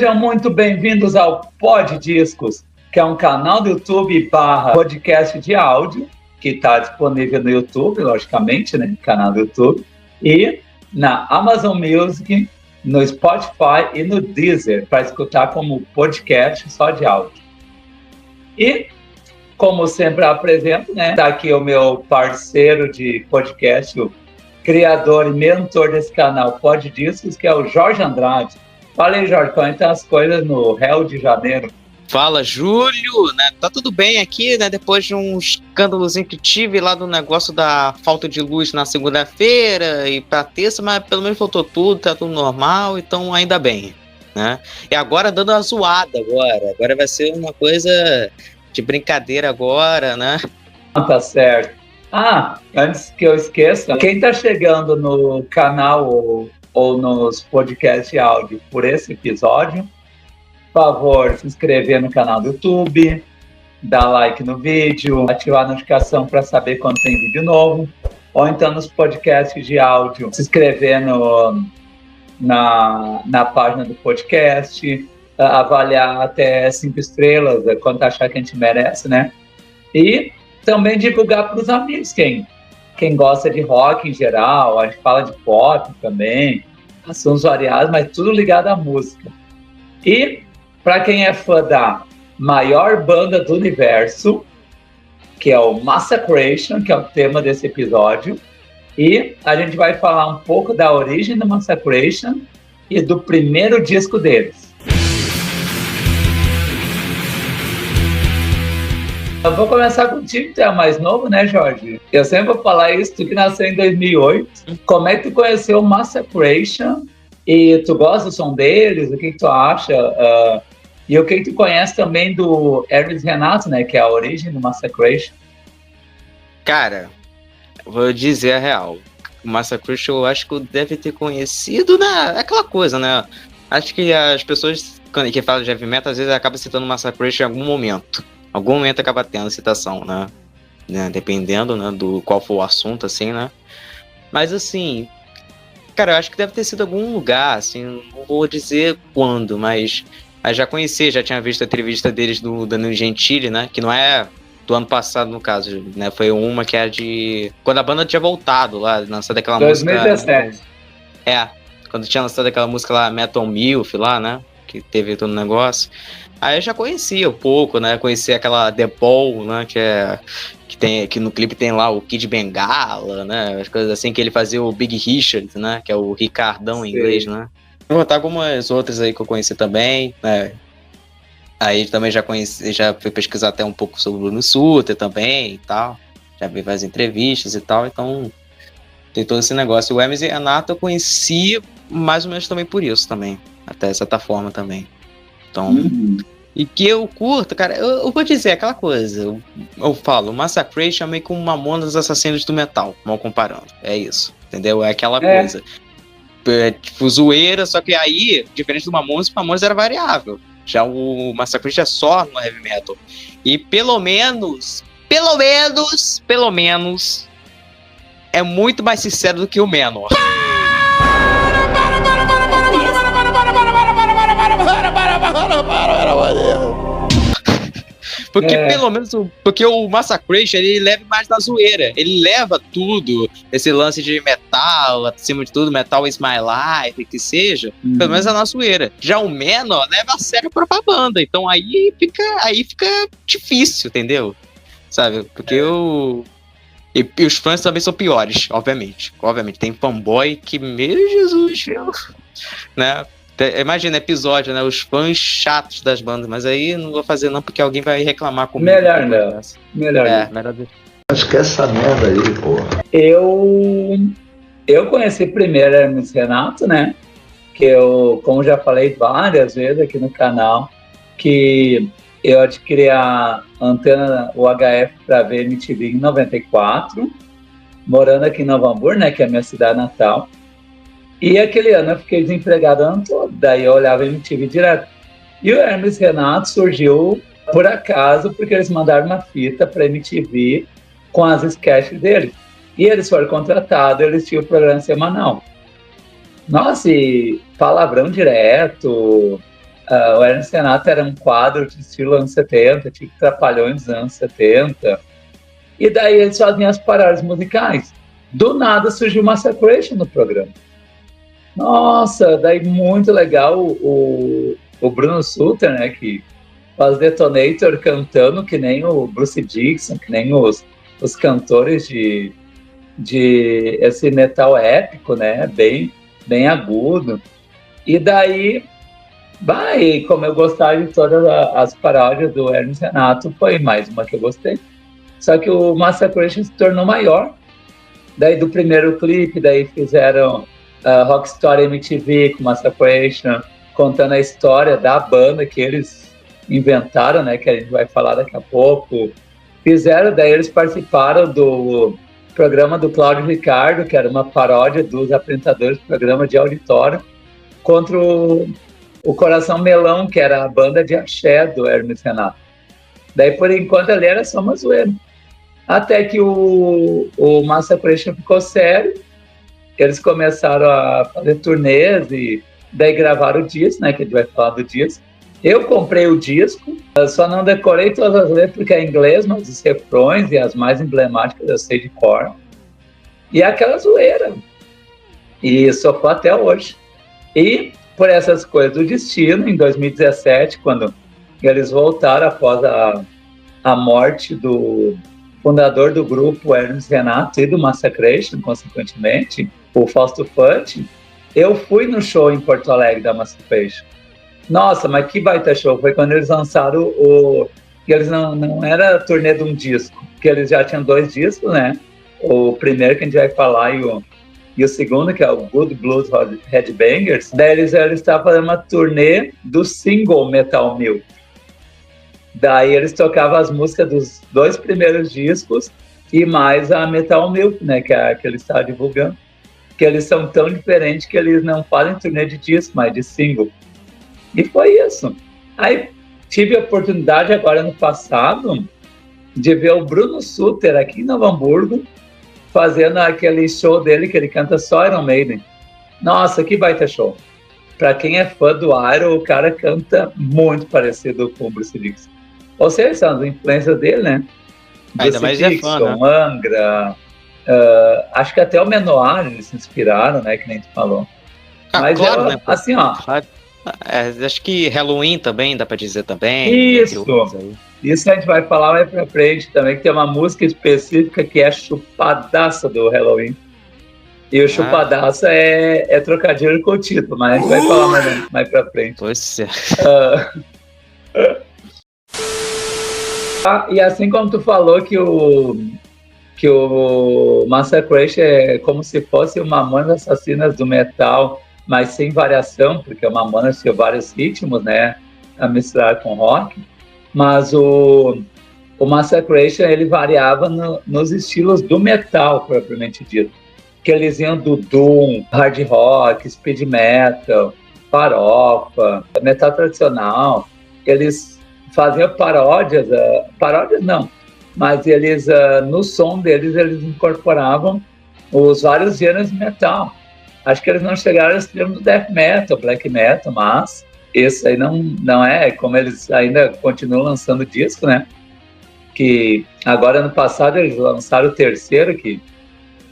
Sejam muito bem-vindos ao Pod Discos, que é um canal do YouTube / podcast de áudio, que está disponível no YouTube, logicamente, né? Canal do YouTube, e na Amazon Music, no Spotify e no Deezer, para escutar como podcast só de áudio. E, como sempre apresento, né? Está aqui o meu parceiro de podcast, o criador e mentor desse canal Pod Discos, que é o Jorge Andrade. Fala aí, Jorge, como estão as coisas no Rio de Janeiro? Fala, Júlio, né? Tá tudo bem aqui, né? Depois de um escândalozinho que tive lá do negócio da falta de luz na segunda-feira e pra terça, mas pelo menos voltou tudo, tá tudo normal, então ainda bem, né? E agora dando uma zoada agora vai ser uma coisa de brincadeira agora, né? Tá certo. Antes que eu esqueça, quem tá chegando no canal ou nos podcasts de áudio por esse episódio, por favor, se inscrever no canal do YouTube, dar like no vídeo, ativar a notificação para saber quando tem vídeo novo, ou então nos podcasts de áudio, se inscrever na página do podcast, avaliar até 5 estrelas, quanto achar que a gente merece, né? E também divulgar para os amigos, quem gosta de rock em geral, a gente fala de pop também, assuntos variados, mas tudo ligado à música. E para quem é fã da maior banda do universo, que é o Massacration, que é o tema desse episódio, e a gente vai falar um pouco da origem do Massacration e do primeiro disco deles. Eu vou começar contigo, tu é mais novo, né, Jorge? Eu sempre vou falar isso, tu que nasceu em 2008. Como é que tu conheceu o Massacration? E tu gosta do som deles? O que tu acha? E o que tu conhece também do Hermes Renato, né? Que é a origem do Massacration? Cara, vou dizer a real. O Massacration eu acho que eu deve ter conhecido, né? Aquela coisa, né? Acho que as pessoas que falam de heavy metal às vezes acabam citando o Massacration em algum momento. Algum momento acaba tendo citação, né? Dependendo, né, do qual for o assunto, assim, né? Mas, assim, cara, eu acho que deve ter sido algum lugar, assim, não vou dizer quando, mas já conheci, já tinha visto a entrevista deles do Danilo Gentili, né? Que não é do ano passado, no caso, né? Foi uma que era de... Quando a banda tinha voltado lá, lançado aquela 2017. música... Quando tinha lançado aquela música lá, Metal Milf, lá, né? Que teve todo o negócio... Aí eu já conhecia um pouco, né? Conhecia aquela The Ball, né? Que no clipe tem lá o Kid Bengala, né? As coisas assim, que ele fazia o Big Richard, né? Que é o Ricardão em inglês, né? Vou botar algumas outras aí que eu conheci também, né? Aí também já conheci, já fui pesquisar até um pouco sobre o Bruno Sutter também e tal. Já vi várias entrevistas e tal, então tem todo esse negócio. O Hermes e Renato eu conheci mais ou menos também por isso também, até de certa forma também. Então, e que eu curto, cara, eu vou dizer aquela coisa, eu falo, o Massacration é meio como uma Mamonas dos Assassinos do Metal, mal comparando, é isso, entendeu? É aquela coisa, tipo, zoeira, só que aí, diferente do Mamonas, o Mamonas era variável, já o Massacration é só no heavy metal, e pelo menos, é muito mais sincero do que o Manowar. Porque pelo menos porque o Massacration ele leva mais na zoeira, ele leva tudo, esse lance de metal, acima de tudo, metal is my life, que seja, pelo menos é na zoeira. Já o Manowar leva a sério a própria banda, então aí fica difícil, entendeu? Sabe? Porque e os fãs também são piores, obviamente. Tem fanboy que, meu Jesus, né? Imagina episódio, né? Os fãs chatos das bandas, mas aí não vou fazer não, porque alguém vai reclamar comigo. Melhor não. Melhor. Acho que essa merda aí, porra. Eu conheci primeiro Hermes Renato, né? Que eu, como já falei várias vezes aqui no canal, que eu adquiri a antena UHF para ver MTV em 94, morando aqui em Novo Hamburgo, né? Que é a minha cidade natal. E aquele ano eu fiquei desempregado o ano todo, daí eu olhava MTV direto. E o Hermes Renato surgiu por acaso, porque eles mandaram uma fita para MTV com as sketches dele. E eles foram contratados, eles tinham o programa semanal. Nossa, e palavrão direto, o Hermes Renato era um quadro de estilo anos 70, tipo Trapalhões dos anos 70. E daí eles faziam as paródias musicais. Do nada surgiu Massacration no programa. Nossa, daí muito legal o Bruno Sutter, né, que faz Detonator cantando que nem o Bruce Dickinson, que nem os cantores de esse metal épico, né, bem agudo. E daí, como eu gostava de todas as paródias do Hermes Renato, foi mais uma que eu gostei. Só que o Massacration se tornou maior. Daí do primeiro clipe, daí fizeram Rockstar MTV com Massacration, contando a história da banda que eles inventaram, né, que a gente vai falar daqui a pouco. Daí eles participaram do programa do Cláudio Ricardo, que era uma paródia dos apresentadores do programa de auditório, contra o Coração Melão, que era a banda de axé do Hermes Renato. Daí, por enquanto, ali era só uma zoeira. Até que o Massacration ficou sério, eles começaram a fazer turnês e daí gravaram o disco, né, que a gente vai falar do disco. Eu comprei o disco, só não decorei todas as letras porque é em inglês, mas os refrões e as mais emblemáticas eu sei de cor. E é aquela zoeira. E sofro até hoje. E por essas coisas do destino, em 2017, quando eles voltaram após a morte do fundador do grupo, Hermes Renato, e do Massacration, consequentemente, o Fausto Fante, eu fui no show em Porto Alegre da Massacration. Nossa, mas que baita show! Foi quando eles lançaram que eles não era turnê de um disco, que eles já tinham 2 discos, né? O primeiro que a gente vai falar e o segundo, que é o Good Blues Headbangers. Daí eles estavam fazendo uma turnê do single Metal Milk. Daí eles tocavam as músicas dos 2 primeiros discos e mais a Metal Milk, né, que eles estavam divulgando. Que eles são tão diferentes que eles não fazem turnê de disco, mas de single. E foi isso. Aí tive a oportunidade agora no passado de ver o Bruno Sutter aqui em Novo Hamburgo fazendo aquele show dele que ele canta só Iron Maiden. Nossa, que baita show. Pra quem é fã do Iron, o cara canta muito parecido com o Bruce Dickinson. Ou seja, são as influências dele, né? Ainda mais Dickinson, é fã, né? Angra, acho que até o Menor eles se inspiraram, né? Que nem tu falou. Mas claro, né? Assim, ó. Acho que Halloween também, dá pra dizer também. Isso a gente vai falar mais pra frente também, que tem uma música específica que é Chupadaça do Halloween. E o Chupadaça é trocadilho com o título, mas a gente vai falar mais pra frente. Pois é. E assim como tu falou que o Massacration é como se fosse o Mamonas Assassinas do metal, mas sem variação, porque o Mamonas tinha vários ritmos, né, a misturar com rock, mas o Massacration, ele variava nos estilos do metal, propriamente dito, que eles iam do doom, hard rock, speed metal, farofa, metal tradicional. Eles faziam paródias não, mas eles, no som deles, eles incorporavam os vários gêneros de metal. Acho que eles não chegaram ao extremo do death metal, black metal, mas isso aí não é, como eles ainda continuam lançando disco, né? Que agora, ano passado, eles lançaram o 3º, que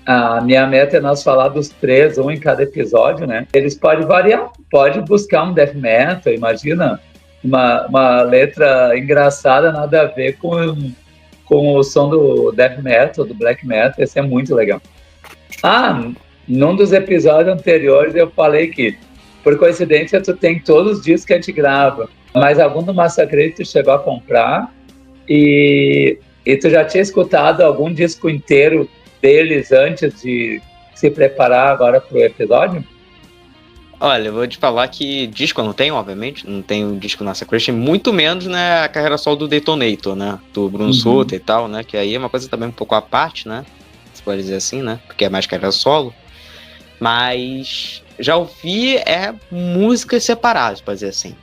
a minha meta é nós falar dos 3, um em cada episódio, né? Eles podem variar, pode buscar um death metal, imagina uma letra engraçada, nada a ver com o som do death metal, do black metal, isso é muito legal. Num dos episódios anteriores eu falei que, por coincidência, tu tem todos os discos que a gente grava, mas algum do Massacration tu chegou a comprar e tu já tinha escutado algum disco inteiro deles antes de se preparar agora pro episódio? Olha, eu vou te falar que disco eu não tenho, obviamente, não tenho disco Massacration, muito menos, né, a carreira solo do Detonator, né, do Bruno Sutter e tal, né, que aí é uma coisa também um pouco à parte, né, se pode dizer assim, né, porque é mais carreira solo, mas já ouvi músicas separadas, pode dizer assim,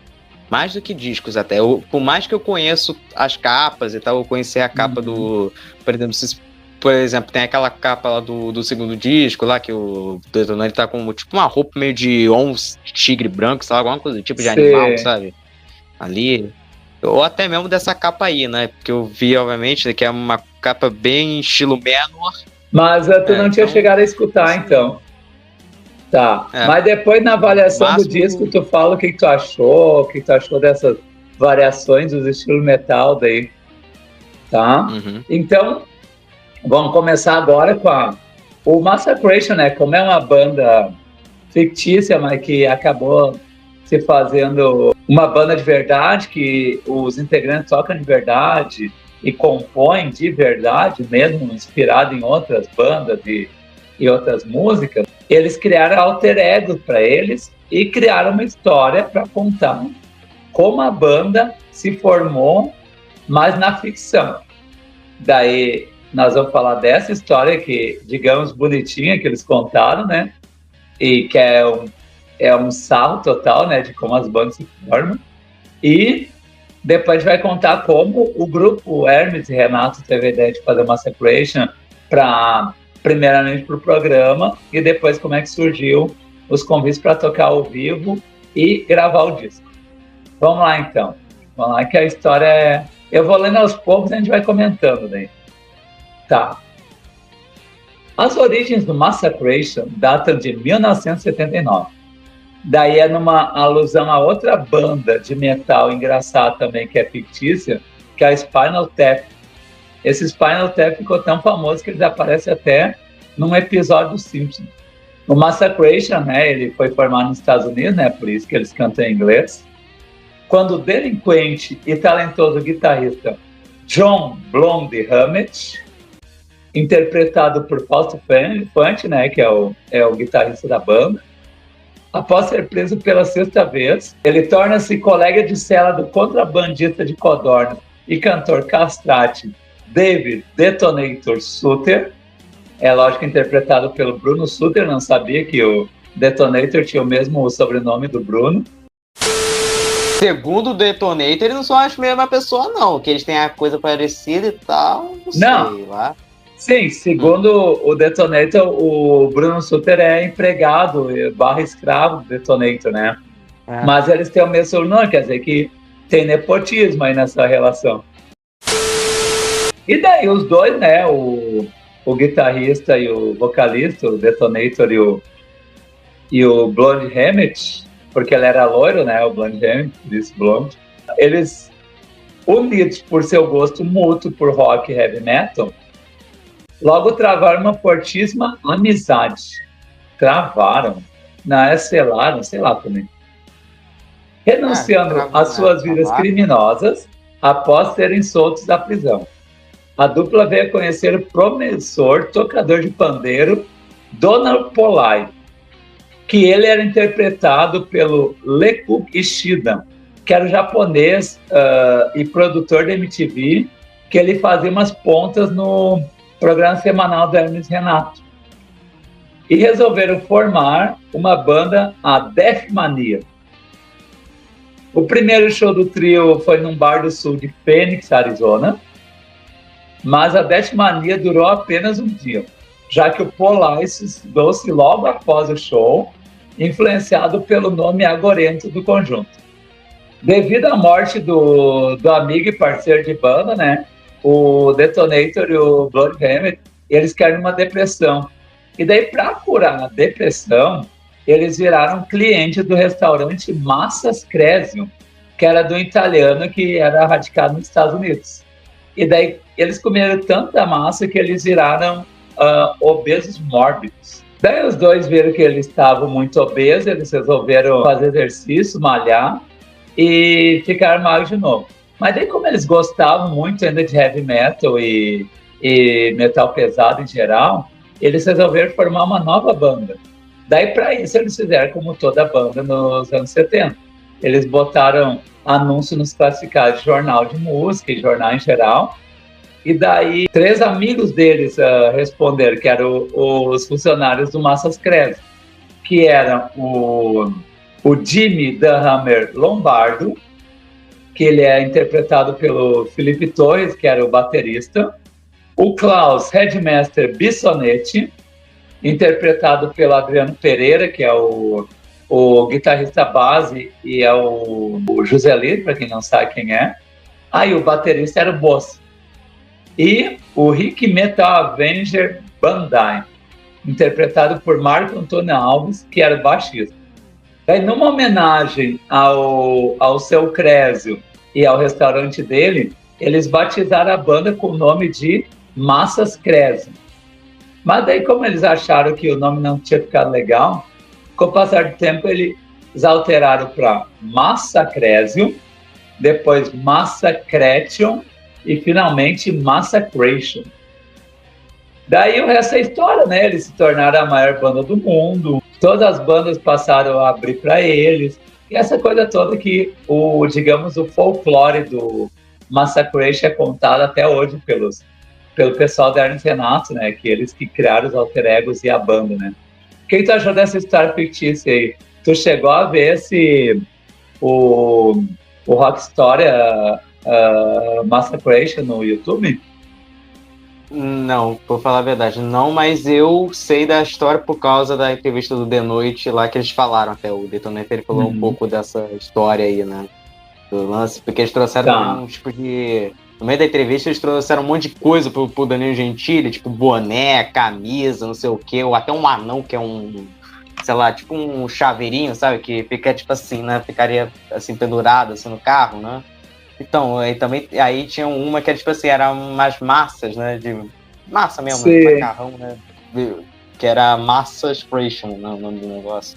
mais do que discos até, por mais que eu conheço as capas e tal, eu conheci a capa do, por exemplo, tem aquela capa lá do segundo disco lá, que o Detonante tá com tipo uma roupa meio de tigre branco, sabe? Alguma coisa do tipo de animal, sabe? ali. Ou até mesmo dessa capa aí, né? Porque eu vi, obviamente, que é uma capa bem estilo Manowar. Mas tu não tinha chegado a escutar, então. Tá. Mas depois, na avaliação do disco, tu fala o que tu achou, o que tu achou dessas variações dos estilos metal daí. Tá? Uhum. Então, vamos começar agora com o Massacration, né? Como é uma banda fictícia, mas que acabou se fazendo uma banda de verdade, que os integrantes tocam de verdade e compõem de verdade, mesmo inspirado em outras bandas e outras músicas, eles criaram alter ego para eles e criaram uma história para contar como a banda se formou, mas na ficção. Daí nós vamos falar dessa história que, digamos, bonitinha que eles contaram, né? E que é um sarro total, né, de como as bandas se formam. E depois a gente vai contar como o grupo Hermes e Renato teve a ideia de fazer uma Massacration primeiramente para o programa e depois como é que surgiu os convites para tocar ao vivo e gravar o disco. Vamos lá, então. Vamos lá, que a história é... Eu vou lendo aos poucos e a gente vai comentando daí. Tá. As origens do Massacration datam de 1979. Daí é numa alusão a outra banda de metal engraçada também, que é fictícia, que é a Spinal Tap. Esse Spinal Tap ficou tão famoso que ele aparece até num episódio dos Simpsons. O Massacration, né, ele foi formado nos Estados Unidos, né, por isso que eles cantam em inglês. Quando o delinquente e talentoso guitarrista John Blonde Hammett, interpretado por Fausto Fante, né, que é o guitarrista da banda, após ser preso pela 6ª vez, ele torna-se colega de cela do contrabandista de codorna e cantor castrate David Detonator Sutter. É lógico, interpretado pelo Bruno Sutter, não sabia que o Detonator tinha o mesmo sobrenome do Bruno. Segundo o Detonator, eles não são a mesma pessoa, não, que eles têm a coisa parecida e tal, não sei lá. Sim, segundo o Detonator, o Bruno Sutter é empregado / escravo do Detonator, né? Mas eles têm o mesmo sobrenome, quer dizer que tem nepotismo aí nessa relação. E daí os dois, né, o guitarrista e o vocalista, o Detonator e o Blonde Hammett, porque ele era loiro, né, o Blonde Hammett, por isso Blonde, eles, unidos por seu gosto mútuo por rock e heavy metal, logo travaram uma fortíssima amizade. Travaram, selaram, sei lá também. Renunciando às suas vidas criminosas após serem soltos da prisão. A dupla veio a conhecer o promissor tocador de pandeiro Donald Polai, que ele era interpretado pelo Lekuk Ishida, que era o japonês e produtor da MTV, que ele fazia umas pontas no programa semanal do Hermes Renato. E resolveram formar uma banda, a Death Mania. O primeiro show do trio foi num bar do sul de Phoenix, Arizona, mas a Death Mania durou apenas um dia, já que o Polai suicidou-se logo após o show, influenciado pelo nome agorento do conjunto. Devido à morte do amigo e parceiro de banda, né, o Detonator e o Blonde Hammett, eles caíram numa depressão. E daí, para curar a depressão, eles viraram cliente do restaurante Massas Cresium, que era do italiano que era radicado nos Estados Unidos. E daí, eles comeram tanta massa que eles viraram obesos mórbidos. Daí, os dois viram que eles estavam muito obesos, eles resolveram fazer exercício, malhar, e ficaram magros de novo. Mas daí, como eles gostavam muito ainda de heavy metal e metal pesado em geral, eles resolveram formar uma nova banda. Daí, para isso, eles fizeram como toda banda nos anos 70. Eles botaram anúncio nos classificados de jornal de música e jornal em geral. E daí, 3 amigos deles responderam, que eram os funcionários do Massas Cresium, que eram o Jimmy The Hammer Lombardo, que ele é interpretado pelo Felipe Torres, que era o baterista, o Klaus Headmaster Bissonetti, interpretado pelo Adriano Pereira, que é o o guitarrista base e é o José Lito, para quem não sabe quem é. Aí o baterista era o Boss. E o Rick Metal Avenger Bandai, interpretado por Marco Antônio Alves, que era o baixista. Daí, numa homenagem ao seu Crésio e ao restaurante dele, eles batizaram a banda com o nome de Massas Crésio. Mas daí, como eles acharam que o nome não tinha ficado legal, com o passar do tempo, eles alteraram para Massacration, depois Massacration e, finalmente, Massacration. Daí o resto é história, né? Eles se tornaram a maior banda do mundo, todas as bandas passaram a abrir para eles, e essa coisa toda que, digamos, o folclore do Massacration é contado até hoje pelo pessoal da Hermes Renato, né? Que eles que criaram os alter egos e a banda, né? O que tu achou dessa história fictícia aí? Tu chegou a ver o Rock Story Massacration no YouTube? Não, por falar a verdade, não, mas eu sei da história por causa da entrevista do The Noite lá que eles falaram até. O Detonator ele falou um pouco dessa história aí, né? Do lance, porque eles trouxeram um tipo de. No meio da entrevista, eles trouxeram um monte de coisa pro Danilo Gentili, tipo boné, camisa, não sei o quê, ou até um anão que é sei lá, tipo um chaveirinho, sabe? Que fica tipo assim, né? Ficaria assim pendurado assim no carro, né? Então, aí tinha uma que era tipo assim, era umas massas, né? De massa mesmo, né, macarrão, né? Que era Massacration, né, o nome do negócio.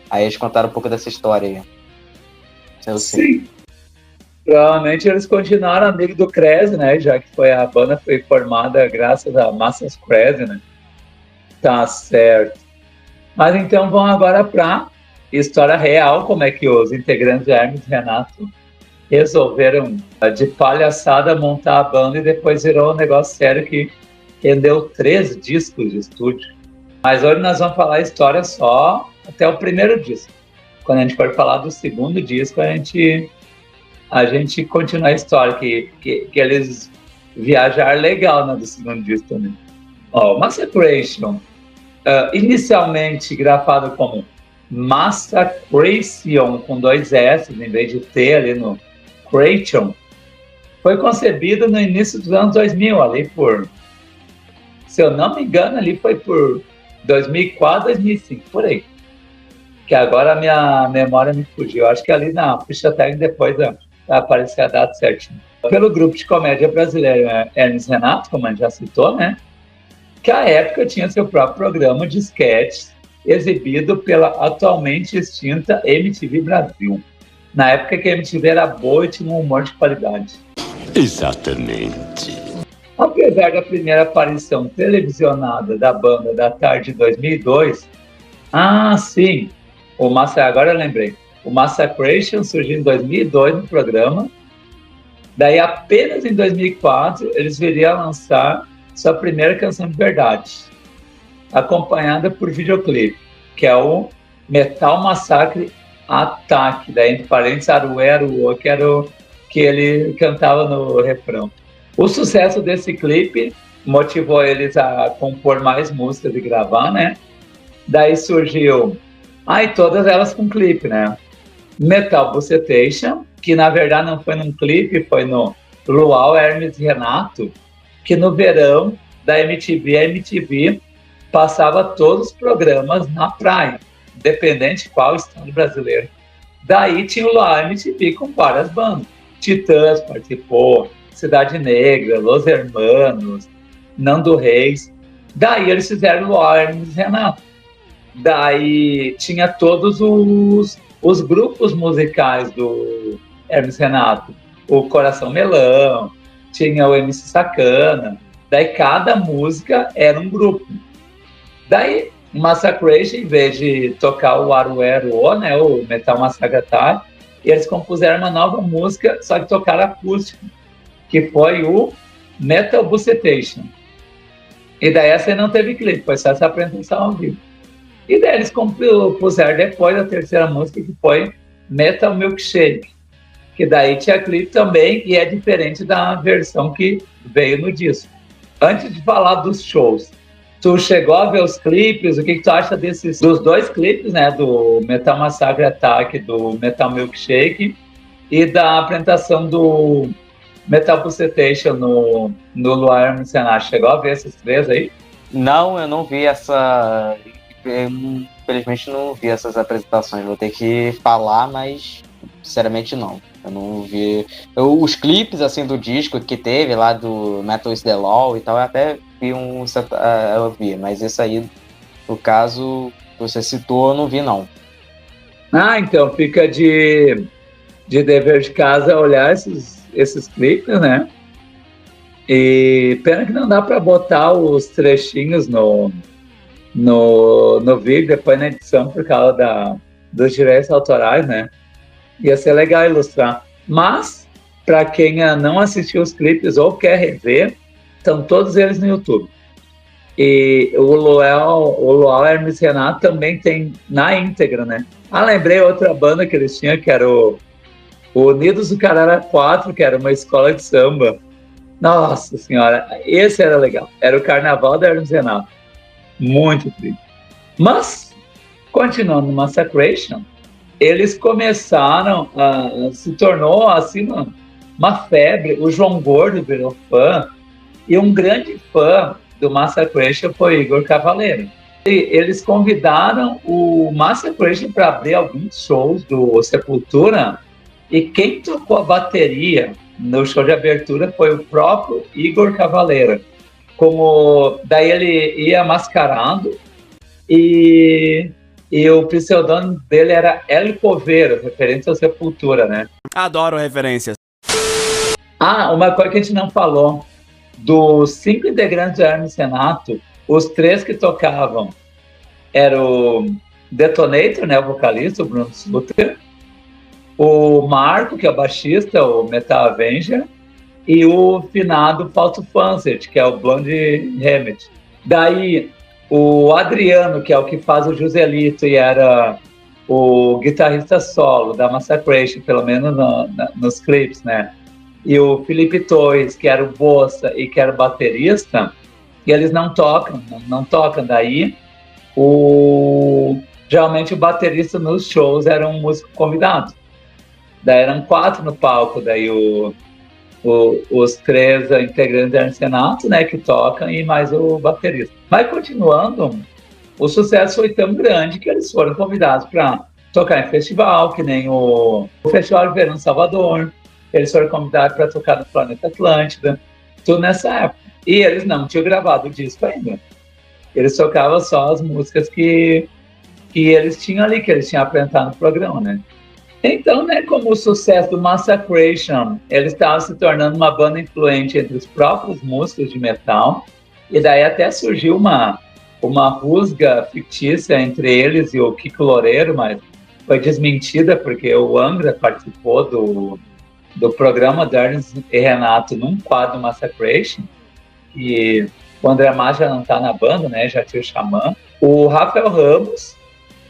Aí eles contaram um pouco dessa história aí. Sim. Provavelmente eles continuaram amigos do Crazy, né? Já que a banda foi formada graças a Massas Crazy, né? Tá certo. Mas então vamos agora para história real, como é que os integrantes de Hermes e Renato resolveram, de palhaçada, montar a banda e depois virou um negócio sério que rendeu 3 discos de estúdio. Mas hoje nós vamos falar a história só até o primeiro disco. Quando a gente for falar do segundo disco, a gente continua a história, que eles viajaram legal, né, do segundo disco também. Massacration, inicialmente grafado como Massacration, com 2 S, em vez de T ali no Creation, foi concebido no início dos anos 2000, ali se eu não me engano, ali foi por 2004, 2005, por aí. Que agora a minha memória me fugiu. Acho que ali na ficha técnica depois vai aparecer a data certinho. Pelo grupo de comédia brasileiro Hermes Renato, como a gente já citou, né? Que à época tinha seu próprio programa de sketches exibido pela atualmente extinta MTV Brasil. Na época que a MTV era boa e tinha um humor de qualidade. Exatamente. Apesar da primeira aparição televisionada da banda da tarde de 2002, sim, agora eu lembrei, o Massacration surgiu em 2002 no programa, daí apenas em 2004 eles viriam a lançar sua primeira canção de verdade, acompanhada por videoclipe, que é o Metal Massacre Ataque, daí entre parênteses Aruero, que era o que ele cantava no refrão. O sucesso desse clipe motivou eles a compor mais músicas e gravar, né? Daí surgiu, todas elas com clipe, né? Metal Bucetation, que na verdade não foi num clipe, foi no Luau Hermes e Renato, que no verão da MTV, a MTV passava todos os programas na praia, independente qual estado brasileiro. Daí tinha o Luau MTV com várias bandas. Titãs participou, Cidade Negra, Los Hermanos, Nando Reis. Daí eles fizeram o Luau Hermes e Renato. Daí tinha todos os grupos musicais do Hermes Renato. O Coração Melão, tinha o MC Sacana. Daí cada música era um grupo. Daí o Massacration, em vez de tocar o Aruero, né, o Metal Massacre Attack, eles compuseram uma nova música, só que tocaram acústico, que foi o Metal Bucetation. E daí essa não teve clipe, foi só essa apresentação ao vivo. E daí eles compuseram depois a terceira música, que foi Metal Milkshake, que daí tinha clipe também, e é diferente da versão que veio no disco. Antes de falar dos shows, Tu chegou a ver os clipes? O que tu acha dos dois clipes, né? Do Metal Massacre Attack, do Metal Milkshake e da apresentação do Metal Pulsation no Luar no Senado. Chegou a ver esses três aí? Não, eu não vi essa. Eu, infelizmente não vi essas apresentações. Vou ter que falar, mas sinceramente não. Eu não vi. Os clipes assim do disco que teve lá do Metal is the Law e tal, eu até vi eu vi, mas esse aí, no caso, você citou, eu não vi não. Ah, então fica de dever de casa olhar esses clipes, né? E pena que não dá para botar os trechinhos no vídeo, depois na edição, por causa dos direitos autorais, né? Ia ser legal ilustrar. Mas, para quem não assistiu os clipes ou quer rever, estão todos eles no YouTube. E o Luau Hermes Renato também tem na íntegra, né? Ah, lembrei outra banda que eles tinham, que era o Unidos do Carara 4, que era uma escola de samba. Nossa senhora, esse era legal. Era o Carnaval da Hermes Renato. Muito triste. Mas, continuando no Massacration, eles começaram se tornou assim uma febre. O João Gordo virou fã, e um grande fã do Massacration foi Igor Cavaleiro. E eles convidaram o Massacration para abrir alguns shows do Sepultura, e quem tocou a bateria no show de abertura foi o próprio Igor Cavaleiro. Daí ele ia mascarado, e o pseudônimo dele era El Coveiro, referente ao Sepultura, né? Adoro referências. Ah, uma coisa que a gente não falou. Dos 5 integrantes do Hermes Renato, os 3 que tocavam eram o Detonator, né, o vocalista, o Bruno Sutter, o Marco, que é o baixista, o Metal Avenger, e o finado Fausto Fanzert, que é o Blonde Hammett. Daí, o Adriano, que é o que faz o Joselito e era o guitarrista solo da Massacration, pelo menos nos clipes, né? E o Felipe Torres, que era o Bossa e que era o baterista, e eles não tocam. Daí, geralmente o baterista nos shows era um músico convidado. Daí eram 4 no palco, daí os 3 integrantes do Hermes Renato, né, que tocam, e mais o baterista. Mas continuando, o sucesso foi tão grande que eles foram convidados para tocar em festival, que nem o Festival de Verão Salvador. Eles foram convidados para tocar no Planeta Atlântida, tudo nessa época. E eles não tinham gravado o disco ainda. Eles tocavam só as músicas que eles tinham ali, que eles tinham apresentado no programa, né? Então, né, como o sucesso do Massacration, eles estavam se tornando uma banda influente entre os próprios músicos de metal, e daí até surgiu uma rusga fictícia entre eles e o Kiko Loureiro, mas foi desmentida porque o Angra participou do programa do Hermes e Renato num quadro Massacration, e o André Matos já não está na banda, né, já tinha o Xamã. O Rafael Ramos,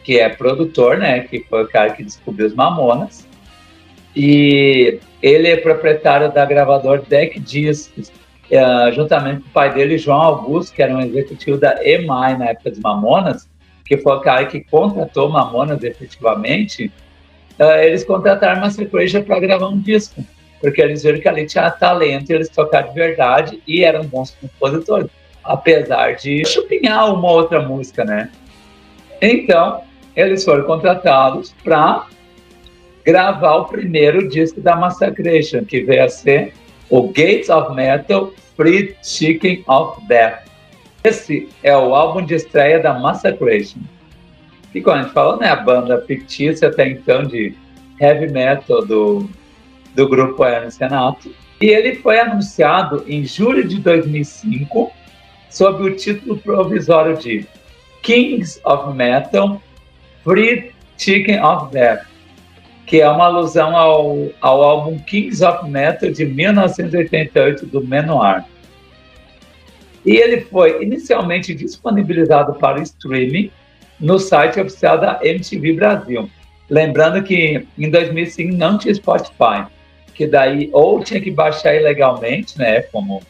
que é produtor, né, que foi o cara que descobriu os Mamonas, e ele é proprietário da gravadora Deck Discs, juntamente com o pai dele, João Augusto, que era um executivo da EMI na época dos Mamonas, que foi o cara que contratou Mamonas efetivamente. Eles contrataram uma Massacration para gravar um disco, porque eles viram que ali tinha talento, e eles tocaram de verdade e eram bons compositores, apesar de chupinhar uma outra música, né? Então, eles foram contratados para gravar o primeiro disco da Massacration, que veio a ser o Gates of Metal, Fried Chicken of Death. Esse é o álbum de estreia da Massacration. E quando a gente falou, né, a banda fictícia até então de heavy metal do grupo Hermes Renato. E ele foi anunciado em julho de 2005 sob o título provisório de Kings of Metal, Fried Chicken of Death, que é uma alusão ao álbum Kings of Metal de 1988 do Manowar. E ele foi inicialmente disponibilizado para streaming no site oficial da MTV Brasil. Lembrando que em 2005 não tinha Spotify, que daí ou tinha que baixar ilegalmente, né, como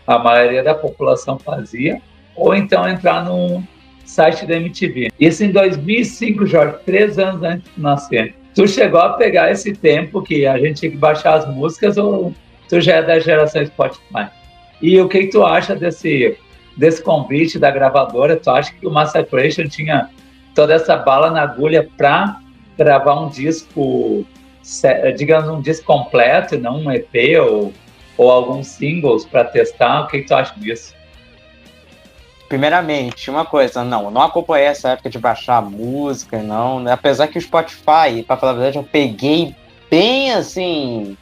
a maioria da população fazia, ou então entrar no site da MTV. Isso em 2005, Jorge, 3 anos antes de nascer. Tu chegou a pegar esse tempo que a gente tinha que baixar as músicas ou tu já é da geração Spotify? E o que tu acha desse convite da gravadora? Tu acha que o Massacration tinha toda essa bala na agulha para gravar um disco, digamos, um disco completo e não um EP ou alguns singles para testar? O que tu acha disso? Primeiramente, uma coisa, não acompanhei essa época de baixar música, não. Apesar que o Spotify, pra falar a verdade, eu peguei bem assim,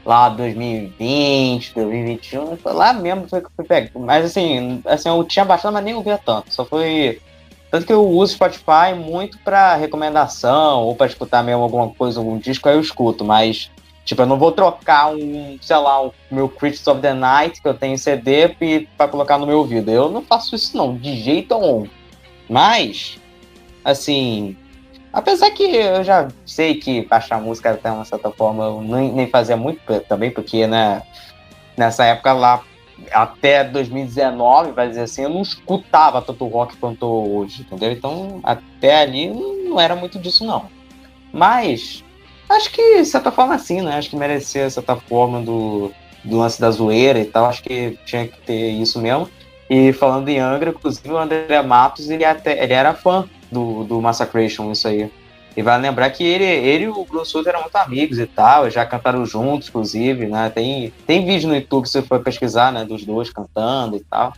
lá 2020, 2021, foi lá mesmo foi que eu fui pegar. Mas assim, eu tinha baixado, mas nem ouvia tanto. Só foi. Tanto que eu uso o Spotify muito pra recomendação, ou pra escutar mesmo alguma coisa, algum disco, aí eu escuto, mas. Tipo, eu não vou trocar o meu Critics of the Night, que eu tenho em CD, pra colocar no meu ouvido. Eu não faço isso não, de jeito algum. Mas, assim, apesar que eu já sei que baixar música até uma certa forma eu nem fazia muito também, porque, né, nessa época lá, até 2019, vai dizer assim, eu não escutava tanto rock quanto hoje, entendeu? Então, até ali não era muito disso não. Mas acho que, de certa forma, sim, né? Acho que merecia, de certa forma, do lance da zoeira e tal. Acho que tinha que ter isso mesmo. E falando em Angra, inclusive, o André Matos, ele era fã do Massacration, isso aí. E vai lembrar que ele e o Bruno Sutter eram muito amigos e tal, já cantaram juntos, inclusive, né? Tem vídeo no YouTube, se você for pesquisar, né? Dos dois cantando e tal.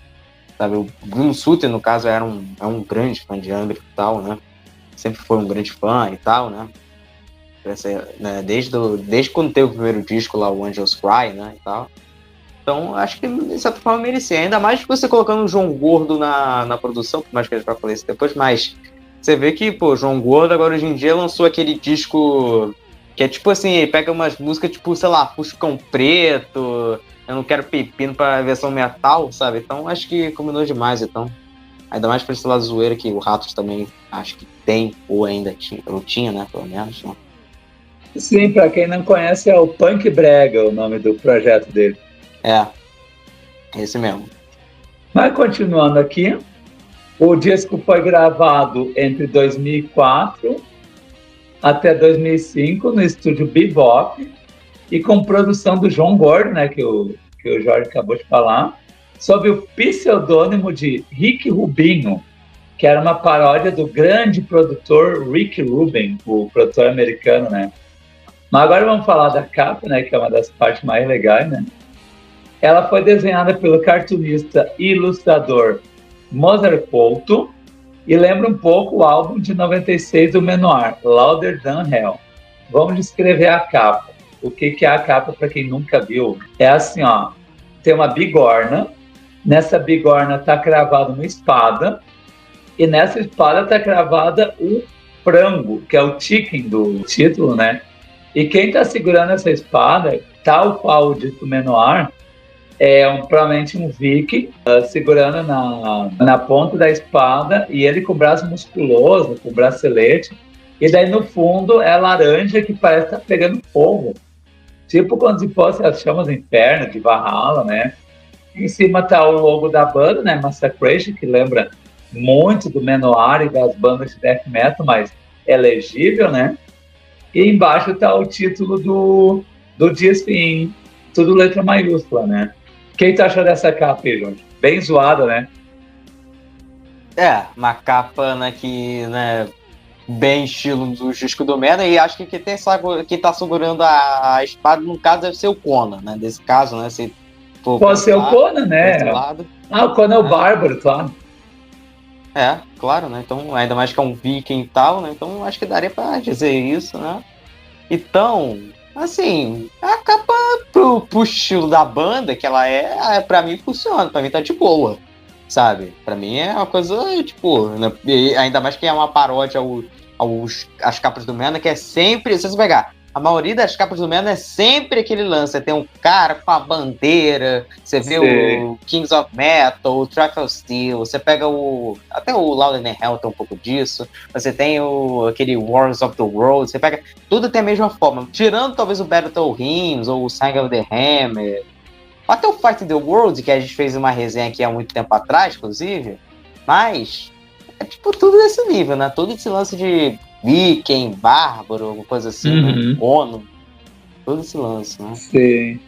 Sabe? O Bruno Sutter, no caso, é um grande fã de Angra e tal, né? Sempre foi um grande fã e tal, né? Né, desde quando teve o primeiro disco lá, o Angels Cry, né, e tal. Então, acho que de certa forma merecia. Ainda mais que você colocando o João Gordo na produção, por mais que a gente vai falar isso depois, mas você vê que, pô, João Gordo agora hoje em dia lançou aquele disco que é tipo assim, pega umas músicas tipo, sei lá, Fuscão Preto, Eu Não Quero Pepino pra versão metal, sabe? Então, acho que combinou demais, então. Ainda mais pra esse lado zoeira que o Ratos também acho que tem, ou ainda tinha, né, pelo menos, né? Sim, para quem não conhece, é o Punk Brega, o nome do projeto dele. É, esse mesmo. Mas continuando aqui, o disco foi gravado entre 2004 até 2005 no estúdio Bebop e com produção do João Gordo, né, que o Jorge acabou de falar, sob o pseudônimo de Rick Rubinho, que era uma paródia do grande produtor Rick Rubin, o produtor americano, né? Mas agora vamos falar da capa, né, que é uma das partes mais legais, né? Ela foi desenhada pelo cartunista e ilustrador Mozart Couto e lembra um pouco o álbum de 96 do Menor, Louder Than Hell. Vamos descrever a capa. O que é a capa para quem nunca viu? É assim, ó, tem uma bigorna, nessa bigorna está cravada uma espada e nessa espada está cravada o frango, que é o chicken do título, né? E quem está segurando essa espada, tal qual o dito Menor, provavelmente um viking segurando na ponta da espada e ele com o braço musculoso, com o bracelete. E daí no fundo é laranja que parece estar pegando fogo. Tipo quando se fosse as chamas do inferno, de Valhalla, né? Em cima está o logo da banda, né? Massacration, que lembra muito do Menor e das bandas de death metal, mas é legível, né? E embaixo está o título do disco em tudo letra maiúscula, né? Quem tu achou dessa capa aí, Jorge? Bem zoada, né? É, uma capa, né, que, né, bem estilo do disco do Mena, e acho que quem tá segurando a espada, no caso, deve ser o Conan, né? Desse caso, né? Se for pode ser o Conan, né? O Conan é o bárbaro, claro. É, claro, né? Então, ainda mais que é um viking e tal, né? Então, acho que daria pra dizer isso, né? Então, assim, a capa pro estilo da banda que ela pra mim funciona, pra mim tá de boa, sabe? Pra mim é uma coisa, tipo, né? Ainda mais que é uma paródia às capas do Mena, que é sempre, se você pegar, a maioria das capas do Mena é sempre aquele lance, você tem um cara com a bandeira, você vê o Kings of Metal, o Track of Steel, você pega até o Louder Than Hell tem um pouco disso, você tem aquele Wars of the World, você pega, tudo tem a mesma forma, tirando talvez o Battle Hymns ou o Sign of the Hammer, Até o Fight the World, que a gente fez uma resenha aqui há muito tempo atrás, inclusive, mas é tipo tudo nesse nível, né? Todo esse lance de Viking, Bárbaro, alguma coisa assim, né? ONU, todo esse lance, né? Sim.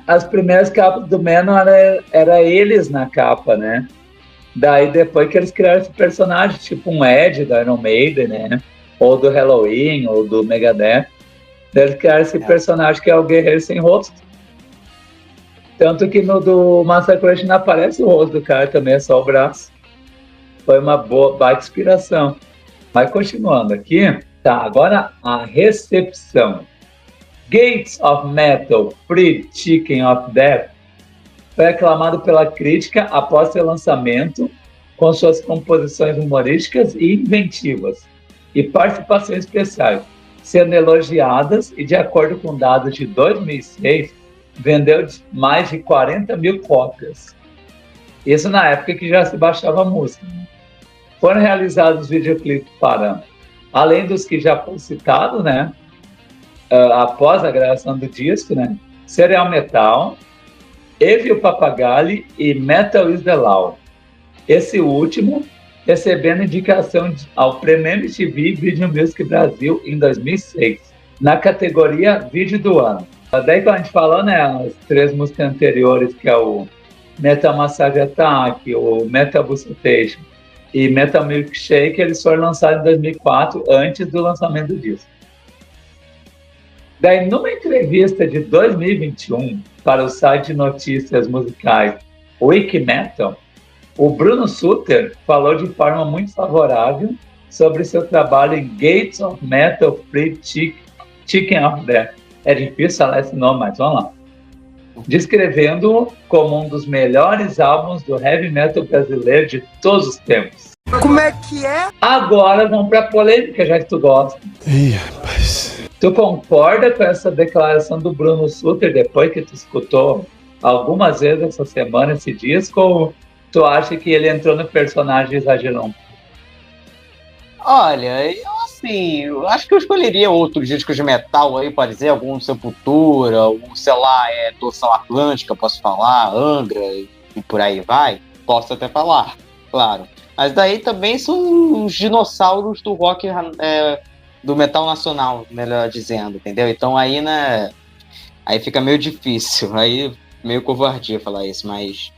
As primeiras capas do Manowar era eles na capa, né? Daí depois que eles criaram esse personagem, tipo um Ed do Iron Maiden, né? Ou do Halloween, ou do Megadeth. Daí eles criaram esse personagem que é o Guerreiro Sem Rosto. Tanto que no do Massacre não aparece o rosto do cara também, é só o braço. Foi uma baita inspiração. Mas continuando aqui, tá, agora a recepção. Gates of Metal, Free Chicken of Death foi aclamado pela crítica após seu lançamento, com suas composições humorísticas e inventivas, e participações especiais, sendo elogiadas e, de acordo com dados de 2006, vendeu mais de 40 mil cópias. Isso na época que já se baixava música. Foram realizados videoclipes para, além dos que já foram citados, né, após a gravação do disco, né, Serial Metal, Evil Papagalle e Metal is the Law. Esse último recebendo indicação ao Prêmio MTV Video Music Brasil em 2006, na categoria Vídeo do Ano. Daí quando a gente falou, né, as 3 músicas anteriores, que é o Metal Massage Attack, o Metal Bucetation e Metal Milkshake, eles foram lançados em 2004, antes do lançamento do disco. Daí, numa entrevista de 2021 para o site de notícias musicais Wikimetal, o Bruno Sutter falou de forma muito favorável sobre seu trabalho em Gates of Metal Free Chicken of Death. É difícil falar esse nome, mas vamos lá. Descrevendo-o como um dos melhores álbuns do heavy metal brasileiro de todos os tempos. Como é que é? Agora vamos para a polêmica, já que tu gosta. Ih, rapaz. Tu concorda com essa declaração do Bruno Sutter depois que tu escutou algumas vezes essa semana esse disco, ou tu acha que ele entrou no personagem e exagerou? Olha, eu acho que eu escolheria outros discos de metal aí, pode ser algum Sepultura, ou sei lá, Torção Atlântica, posso falar, Angra e por aí vai, posso até falar, claro. Mas daí também são os dinossauros do rock, do metal nacional, melhor dizendo, entendeu? Então aí, né, aí fica meio difícil, aí meio covardia falar isso, mas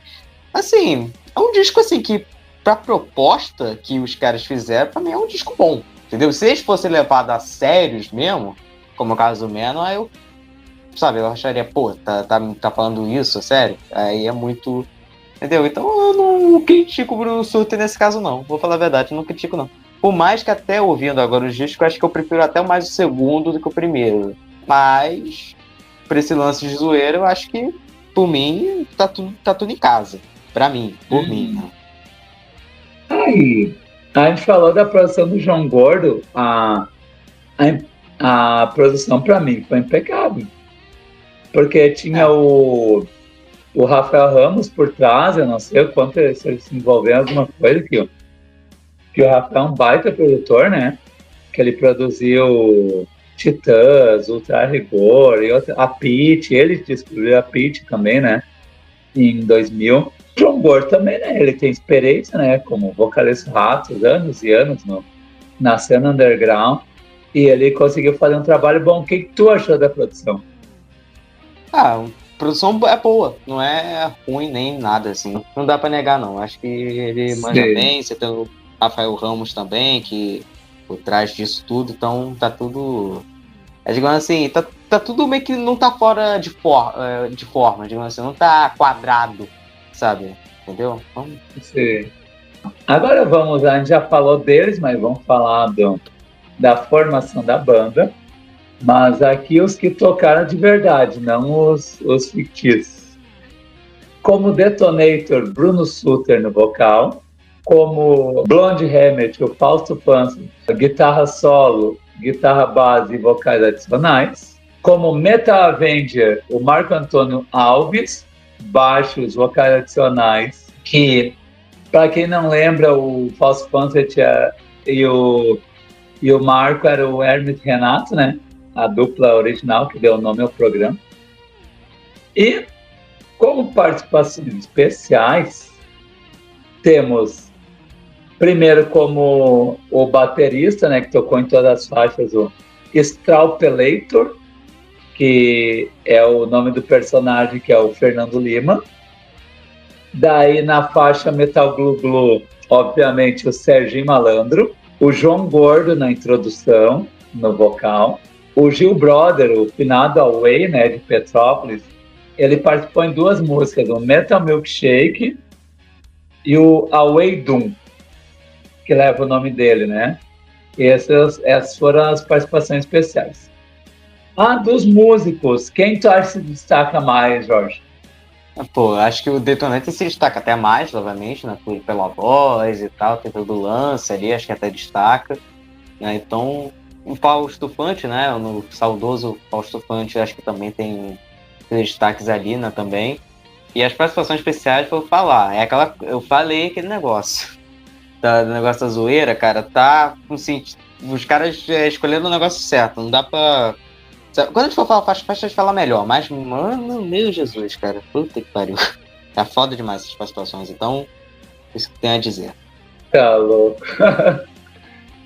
assim, é um disco assim que, pra proposta que os caras fizeram, pra mim é um disco bom, entendeu? Se eles fossem levados a sérios mesmo, como o caso do Manowar, eu acharia, pô, tá falando isso, sério? Aí é muito, entendeu? Então eu não critico o Bruno Sutter nesse caso, não. Vou falar a verdade, eu não critico, não. Por mais que até ouvindo agora os discos, eu acho que eu prefiro até mais o segundo do que o primeiro. Mas, pra esse lance de zoeira, eu acho que, por mim, tá tudo em casa. Pra mim, por mim, né? Aí, a gente falou da produção do João Gordo, a produção pra mim foi impecável. Porque tinha o Rafael Ramos por trás, eu não sei o quanto ele se envolveu em alguma coisa que o Rafael é um baita produtor, né? Que ele produziu Titãs, Ultra Rigor, e a Pitty, ele descobriu a Pitty também, né? Em 2000. João Gordo também, né? Ele tem experiência, né? Como vocalista Ratos, anos e anos na cena underground. E ele conseguiu fazer um trabalho bom. O que tu achou da produção? A produção é boa, não é ruim nem nada, assim. Não dá pra negar, não. Acho que ele manja bem. Você tem o Rafael Ramos também, que por trás disso tudo. Então tá tudo... digamos assim, tá tudo meio que não tá fora de forma, digamos assim. Não tá quadrado, sabe? Entendeu? Então... Sim. Agora a gente já falou deles, mas vamos falar da formação da banda. Mas aqui os que tocaram de verdade, não os fictícios. Como Detonator, Bruno Sutter no vocal. Como Blonde Hammett, o Fausto Panzer, guitarra solo, guitarra base e vocais adicionais. Como Metal Avenger, o Marco Antônio Alves, baixos, vocais adicionais. Que, para quem não lembra, o Fausto Panzer e o Marco era o Hermes Renato, né? A dupla original que deu o nome ao programa. E Como participações especiais, temos primeiro como o baterista, né, que tocou em todas as faixas, o Straupelator, que é o nome do personagem, que é o Fernando Lima. Daí na faixa Metal Glu Glu, obviamente o Serginho Malandro, o João Gordo na introdução, no vocal, o Gil Brother, o finado Away, né, de Petrópolis, ele participou em 2 músicas, o Metal Milkshake e o Away Doom, que leva o nome dele, né? E essas foram as participações especiais. Dos músicos, quem tu acha que se destaca mais, Jorge? Pô, acho que o Detonante se destaca até mais, obviamente, né? Pela voz e tal, tem todo o lance ali, acho que até destaca. Né? Então, o Fausto Fante, né? O saudoso Fausto Fante, acho que também tem destaques ali, né? Também. E as participações especiais, vou falar, eu falei aquele negócio. Do negócio da zoeira, cara, tá assim, os caras escolheram o negócio certo, não dá pra... Quando a gente for falar faixa, a gente fala melhor, mas, mano, meu Jesus, cara, puta que pariu. Tá foda demais essas participações, então, isso que tem a dizer. Tá louco.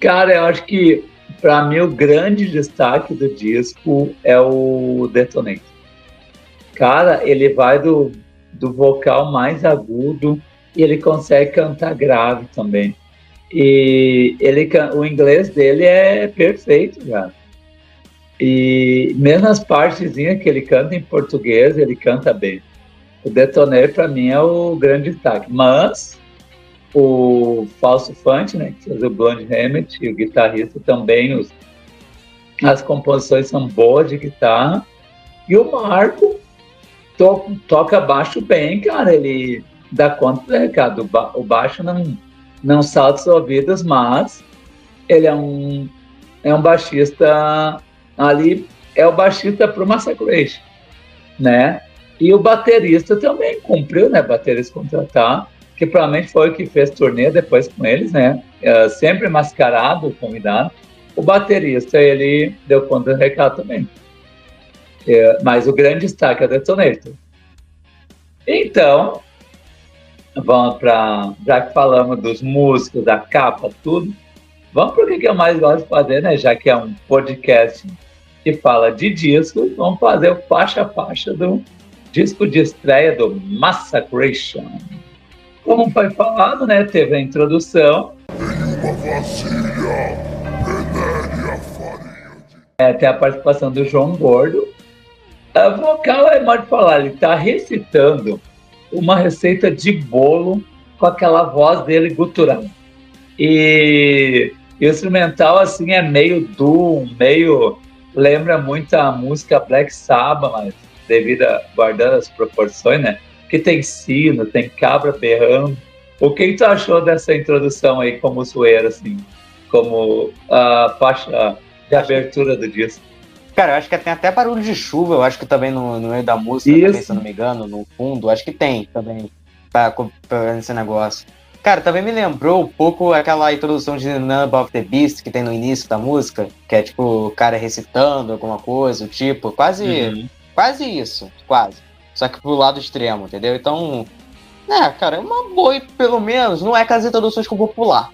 Cara, eu acho que, pra mim, o grande destaque do disco é o Detonator. Cara, ele vai do vocal mais agudo e ele consegue cantar grave também. E o inglês dele é perfeito, cara. E mesmo as partezinhas que ele canta em português, ele canta bem. O Detonator, para mim, é o grande destaque. Mas o Fausto Fante, né, que fez o Blonde Hammett, e o guitarrista também, as composições são boas de guitarra. E o Marco toca baixo bem, cara. Ele dá conta do recado. O baixo não salta os ouvidos, mas ele é um baixista ali, é o baixista pro Massacration, né? E o baterista também cumpriu, né? Baterista contratar, que provavelmente foi o que fez turnê depois com eles, né? Sempre mascarado, convidado. O baterista, ele deu conta do recado também. Mas o grande destaque é o Detonator. Então, vamos para... Já que falamos dos músicos, da capa, tudo, vamos para o que eu mais gosto de fazer, né? Já que é um podcast que fala de discos, vamos fazer o faixa a faixa do disco de estreia do Massacration. Como foi falado, né? Teve a introdução. Nenhuma vasilha, venere a farinha. Tem a participação do João Gordo. A vocal é mais de falar, ele está recitando uma receita de bolo com aquela voz dele gutural. E o instrumental, assim, é meio doom, meio... Lembra muito a música Black Sabbath, mas devido a guardando as proporções, né? Que tem sino, tem cabra berrando. O que tu achou dessa introdução aí como zoeira, assim? Como a faixa de abertura do disco? Cara, eu acho que tem até barulho de chuva, eu acho que também no meio da música, também, se eu não me engano, no fundo, acho que tem também, pra esse negócio. Cara, também me lembrou um pouco aquela introdução de Number of the Beast que tem no início da música, que é tipo o cara recitando alguma coisa, tipo, quase isso, quase. Só que pro lado extremo, entendeu? Então, cara, é uma boa, pelo menos, não é aquelas introduções que eu vou pular.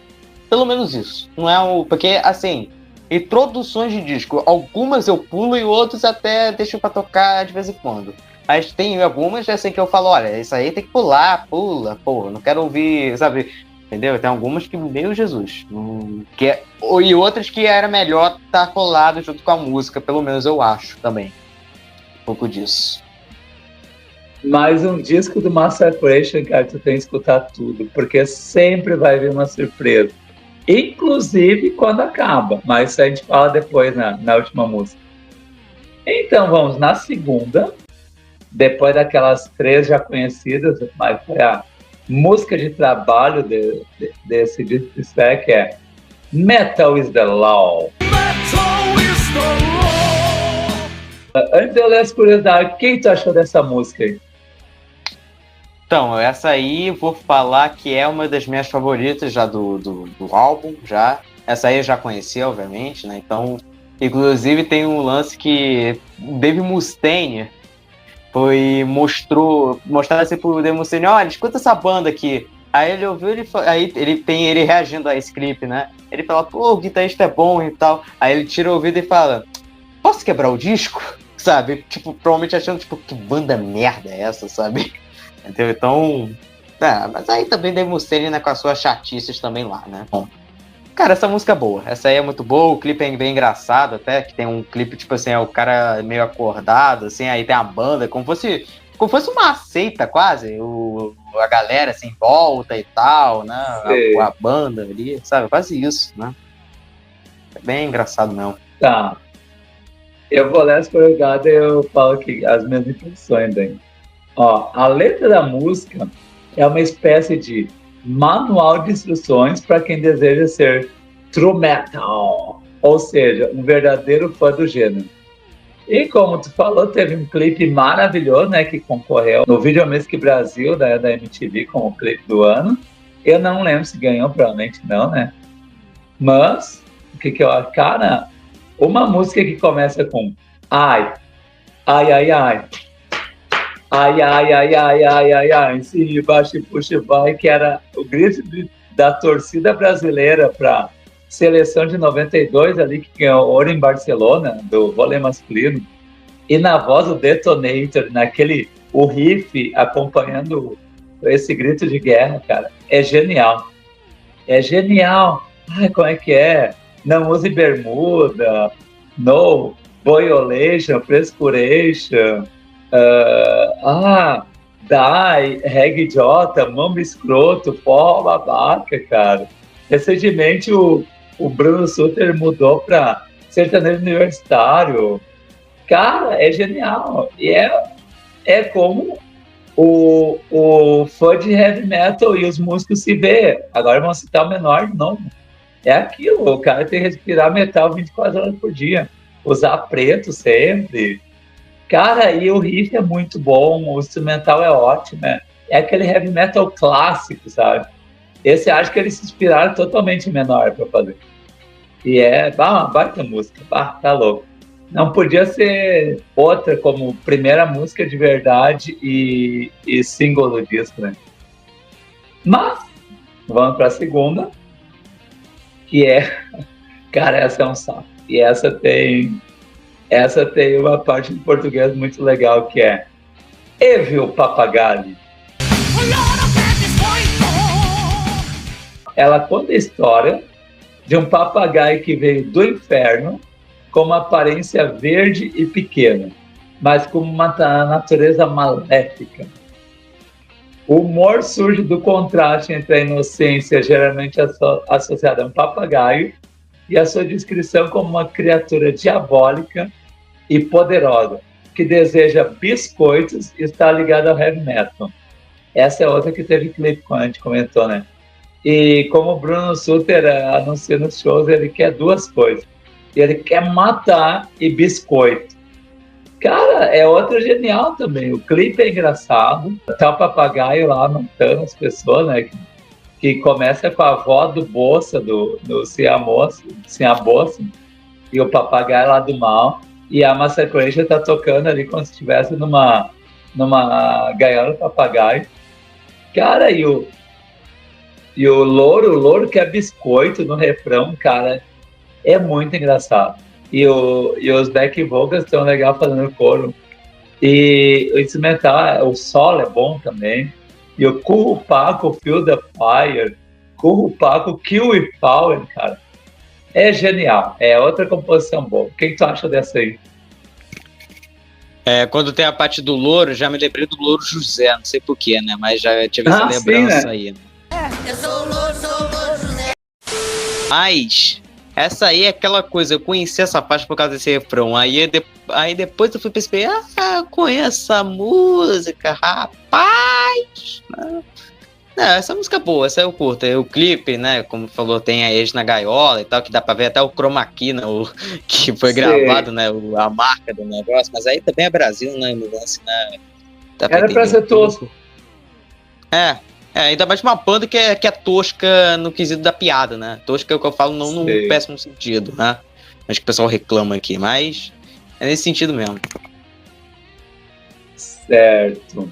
Pelo menos isso. Não é o... Porque, assim, introduções de disco, algumas eu pulo e outras até deixo pra tocar de vez em quando. Mas tem algumas assim que eu falo, olha, isso aí tem que pular, pula, pô, não quero ouvir, sabe? Entendeu? Tem algumas que, meu Jesus. E outras que era melhor estar colado junto com a música, pelo menos eu acho também. Um pouco disso. Mais um disco do Massacration, cara, tu tem que escutar tudo, porque sempre vai vir uma surpresa. Inclusive quando acaba, mas isso a gente fala depois na última música. Então vamos na segunda, depois daquelas 3 já conhecidas, mas foi a música de trabalho desse disco que é Metal is the Law. Metal is the Law. Antes de eu ler as curiosidades, quem tu achou dessa música aí? Então, essa aí vou falar que é uma das minhas favoritas já do álbum, já. Essa aí eu já conheci, obviamente, né? Então, inclusive tem um lance que Dave Mustaine, mostrar assim pro Democene, olha, escuta essa banda aqui. Aí ele ouviu, aí ele tem ele reagindo a esse clipe, né? Ele fala, pô, o guitarrista é bom e tal. Aí ele tira o ouvido e fala, posso quebrar o disco? Sabe? Tipo, provavelmente achando, tipo, que banda merda é essa, sabe? Entendeu? Então... mas aí também Democene, né, com as suas chatices também lá, né? Bom, cara, essa música é boa. Essa aí é muito boa, o clipe é bem engraçado até, que tem um clipe, tipo assim, é o cara meio acordado, assim, aí tem a banda, como fosse uma seita quase, a galera, assim, volta e tal, né? A banda ali, sabe? Quase isso, né? É bem engraçado mesmo. Tá. Eu vou ler as coreografias e eu falo aqui as minhas impressões daí. Ó, a letra da música é uma espécie de manual de instruções para quem deseja ser true metal, ou seja, um verdadeiro fã do gênero. E como tu falou, teve um clipe maravilhoso, né, que concorreu no Video Music Brasil da MTV como clipe do ano. Eu não lembro se ganhou, provavelmente não, né? Mas, o que eu acho? Cara, uma música que começa com ai, ai, ai, ai, ai, ai, ai, ai, ai, ai, ai, sim, baixa e puxa vai, que era o grito da torcida brasileira para seleção de 92 ali, que ganhou ouro em Barcelona, do vôlei masculino, e na voz do Detonator, o riff acompanhando esse grito de guerra, cara, é genial. É genial. Ai, como é que é? Não use bermuda, no violation, frescuration, die, reggae jota, mamba escroto, forró babaca, cara. Recentemente o Bruno Sutter mudou para sertanejo universitário. Cara, é genial. E é como o fã de heavy metal e os músicos se vê. Agora vamos citar o menor de novo. É aquilo, o cara tem que respirar metal 24 horas por dia. Usar preto sempre. Cara, e o riff é muito bom, o instrumental é ótimo. É aquele heavy metal clássico, sabe? Esse acho que eles se inspiraram totalmente em menor para fazer. E é uma baita música, tá louco. Não podia ser outra como primeira música de verdade e single do disco, né? Mas, vamos para a segunda, que é... Cara, essa é um saco. E essa tem uma parte em português muito legal, que é Evil Papagaio. Ela conta a história de um papagaio que veio do inferno com uma aparência verde e pequena, mas com uma natureza maléfica. O humor surge do contraste entre a inocência geralmente associada a um papagaio e a sua descrição como uma criatura diabólica e poderosa, que deseja biscoitos e está ligada ao heavy metal. Essa é outra que teve clipe, quando a gente comentou, né? E como o Bruno Sutter anuncia nos shows, ele quer duas coisas. Ele quer matar e biscoito. Cara, é outra genial também. O clipe é engraçado. Tá o papagaio lá matando as pessoas, né? Que começa com a avó do Bolsa, do Ciamoça, e o papagaio lá do mal. E a Massacration tá tocando ali como se estivesse numa gaiola do papagaio. Cara, e o louro que é biscoito no refrão, cara, é muito engraçado. E os back vocals estão legal fazendo coro. E o instrumental, o solo é bom também. E o Currupaco, Feel the Fire, Currupaco, Kill with Power, cara, é genial. É outra composição boa. O que tu acha dessa aí? Quando tem a parte do louro, já me lembrei do Louro José, não sei porquê, né? Mas já tive essa lembrança, sim, né? Aí. Né? Eu sou o Louro José. Mas essa aí é aquela coisa, eu conheci essa parte por causa desse refrão. Aí depois eu fui perceber, conheço essa música, rapaz. Não, essa música é boa, essa eu curto. O clipe, né, como falou, tem a Ex na Gaiola e tal, que dá pra ver até o chroma key, né, que foi gravado, né, a marca do negócio. Mas aí também é Brasil, né, no lance, né. Era pra ser tosco. Ainda mais uma banda que é tosca no quesito da piada, né? Tosca é o que eu falo, não num péssimo sentido, né? Acho que o pessoal reclama aqui, mas é nesse sentido mesmo. Certo.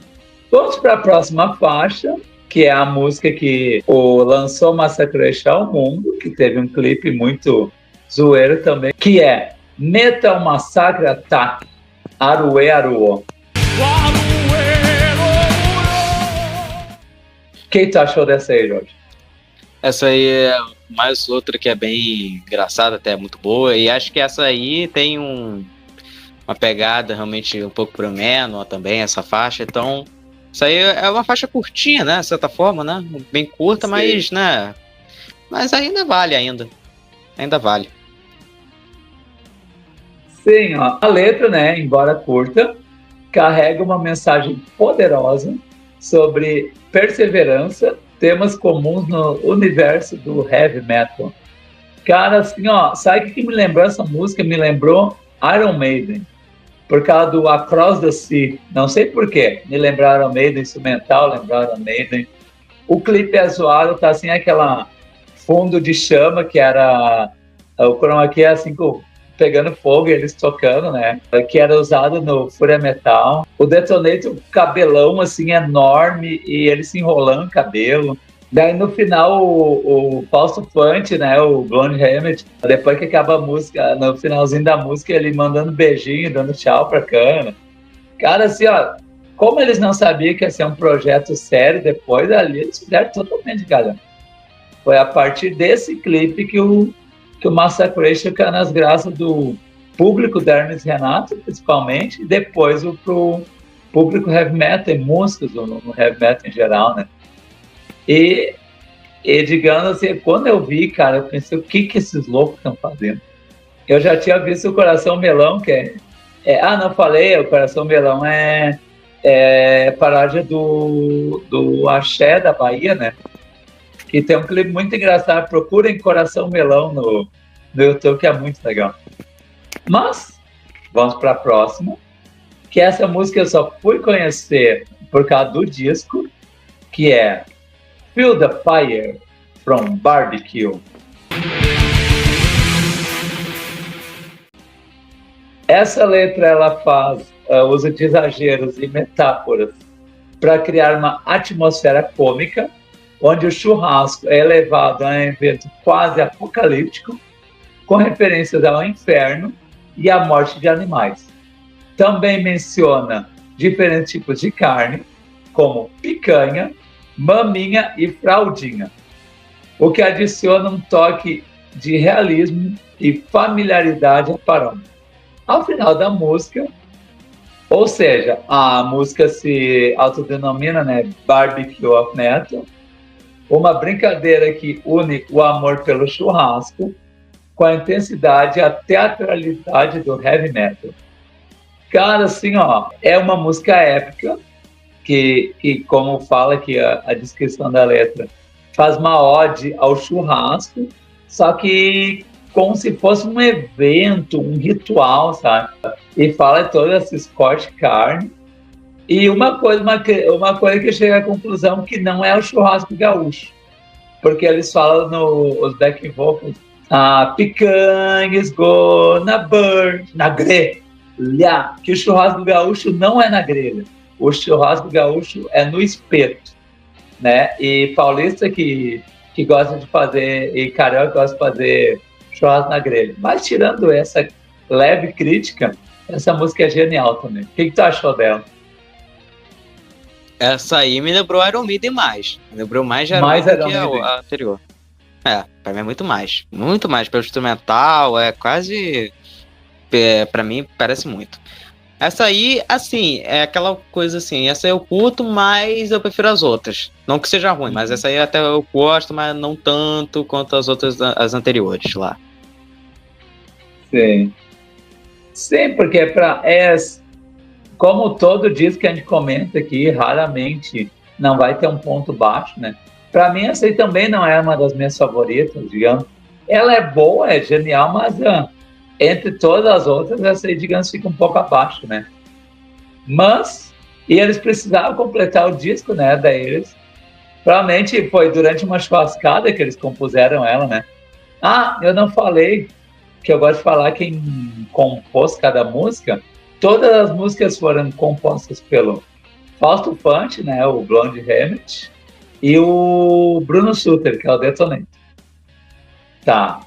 Vamos para a próxima faixa, que é a música que lançou Massacration ao mundo, que teve um clipe muito zoeiro também, que é Metal Massacre Attack, Aruê Aruô. O que tu achou dessa aí, Jorge? Essa aí é mais outra que é bem engraçada, até muito boa, e acho que essa aí tem uma pegada realmente um pouco pro menor também, essa faixa, então isso aí é uma faixa curtinha, né, de certa forma, né, bem curta, mas, né, mas ainda vale, ainda vale. Sim, ó, a letra, né, embora curta, carrega uma mensagem poderosa sobre perseverança, temas comuns no universo do heavy metal. Cara, assim, ó, sabe o que me lembrou essa música? Me lembrou Iron Maiden, por causa do Across the Sea. Não sei porquê. Me lembraram Iron Maiden, instrumental, lembraram Iron Maiden. O clipe é zoado, tá assim, aquela fundo de chama, que era o chroma key, assim, pegando fogo e eles tocando, né? Que era usado no Fúria Metal. O Detonator, o cabelão, assim, enorme, e ele se enrolando o cabelo. Daí, no final, o Fausto Fante, né, o Blonde Hammett, depois que acaba a música, no finalzinho da música, ele mandando beijinho, dando tchau pra Cana. Cara, assim, ó, como eles não sabiam que ia ser um projeto sério depois, ali eles fizeram totalmente galera. Foi a partir desse clipe que o Massacration caiu nas graças do público da Hermes Renato, principalmente, e depois pro público heavy metal e músicos no heavy metal em geral, né? E digamos assim, quando eu vi, cara, eu pensei, o que esses loucos estão fazendo? Eu já tinha visto o Coração Melão, que não falei, o Coração Melão é paródia do Axé da Bahia, né? Que tem um clipe muito engraçado, procurem Coração Melão no YouTube, que é muito legal. Mas, vamos para a próxima, que essa música eu só fui conhecer por causa do disco, que é Feel the Fire, from Barbecue. Essa letra, ela faz uso de exageros e metáforas para criar uma atmosfera cômica, onde o churrasco é levado a um evento quase apocalíptico, com referências ao inferno e à morte de animais. Também menciona diferentes tipos de carne, como picanha, maminha e fraldinha, o que adiciona um toque de realismo e familiaridade à paródia. Ao final da música, ou seja, a música se autodenomina, né, Barbecue of Metal, uma brincadeira que une o amor pelo churrasco com a intensidade e a teatralidade do heavy metal. Cara, assim, ó, é uma música épica que como fala aqui a descrição da letra, faz uma ode ao churrasco, só que como se fosse um evento, um ritual, sabe? E fala de todos esses cortes de carne. E uma coisa que chega à conclusão que não é o churrasco gaúcho, porque eles falam nos back vocals, picanha is gonna burn na grelha, que o churrasco gaúcho não é na grelha, o churrasco gaúcho é no espeto, né? E paulista que gosta de fazer, e carioca gosta de fazer churrasco na grelha. Mas tirando essa leve crítica, essa música é genial também. O que tu achou dela? Essa aí me lembrou Iron Maiden mais. Me lembrou mais de Iron Maiden que a anterior. Pra mim é muito mais. Muito mais. Pelo instrumental, é quase... pra mim, parece muito. Essa aí, assim, é aquela coisa assim, essa eu curto, mas eu prefiro as outras. Não que seja ruim, mas essa aí até eu gosto, mas não tanto quanto as outras, as anteriores lá. Sim. Sim, porque como todo disco que a gente comenta aqui, raramente não vai ter um ponto baixo, né? Para mim, essa aí também não é uma das minhas favoritas, digamos. Ela é boa, é genial, mas entre todas as outras, essa aí, digamos, fica um pouco abaixo, né? Mas, e eles precisavam completar o disco, né? Daí eles, provavelmente foi durante uma churrascada que eles compuseram ela, né? Eu não falei, que eu gosto de falar quem compôs cada música, Todas as músicas foram compostas pelo Fausto Fante, né, o Blonde Hammett, e o Bruno Sutter, que é o Detonator. Tá.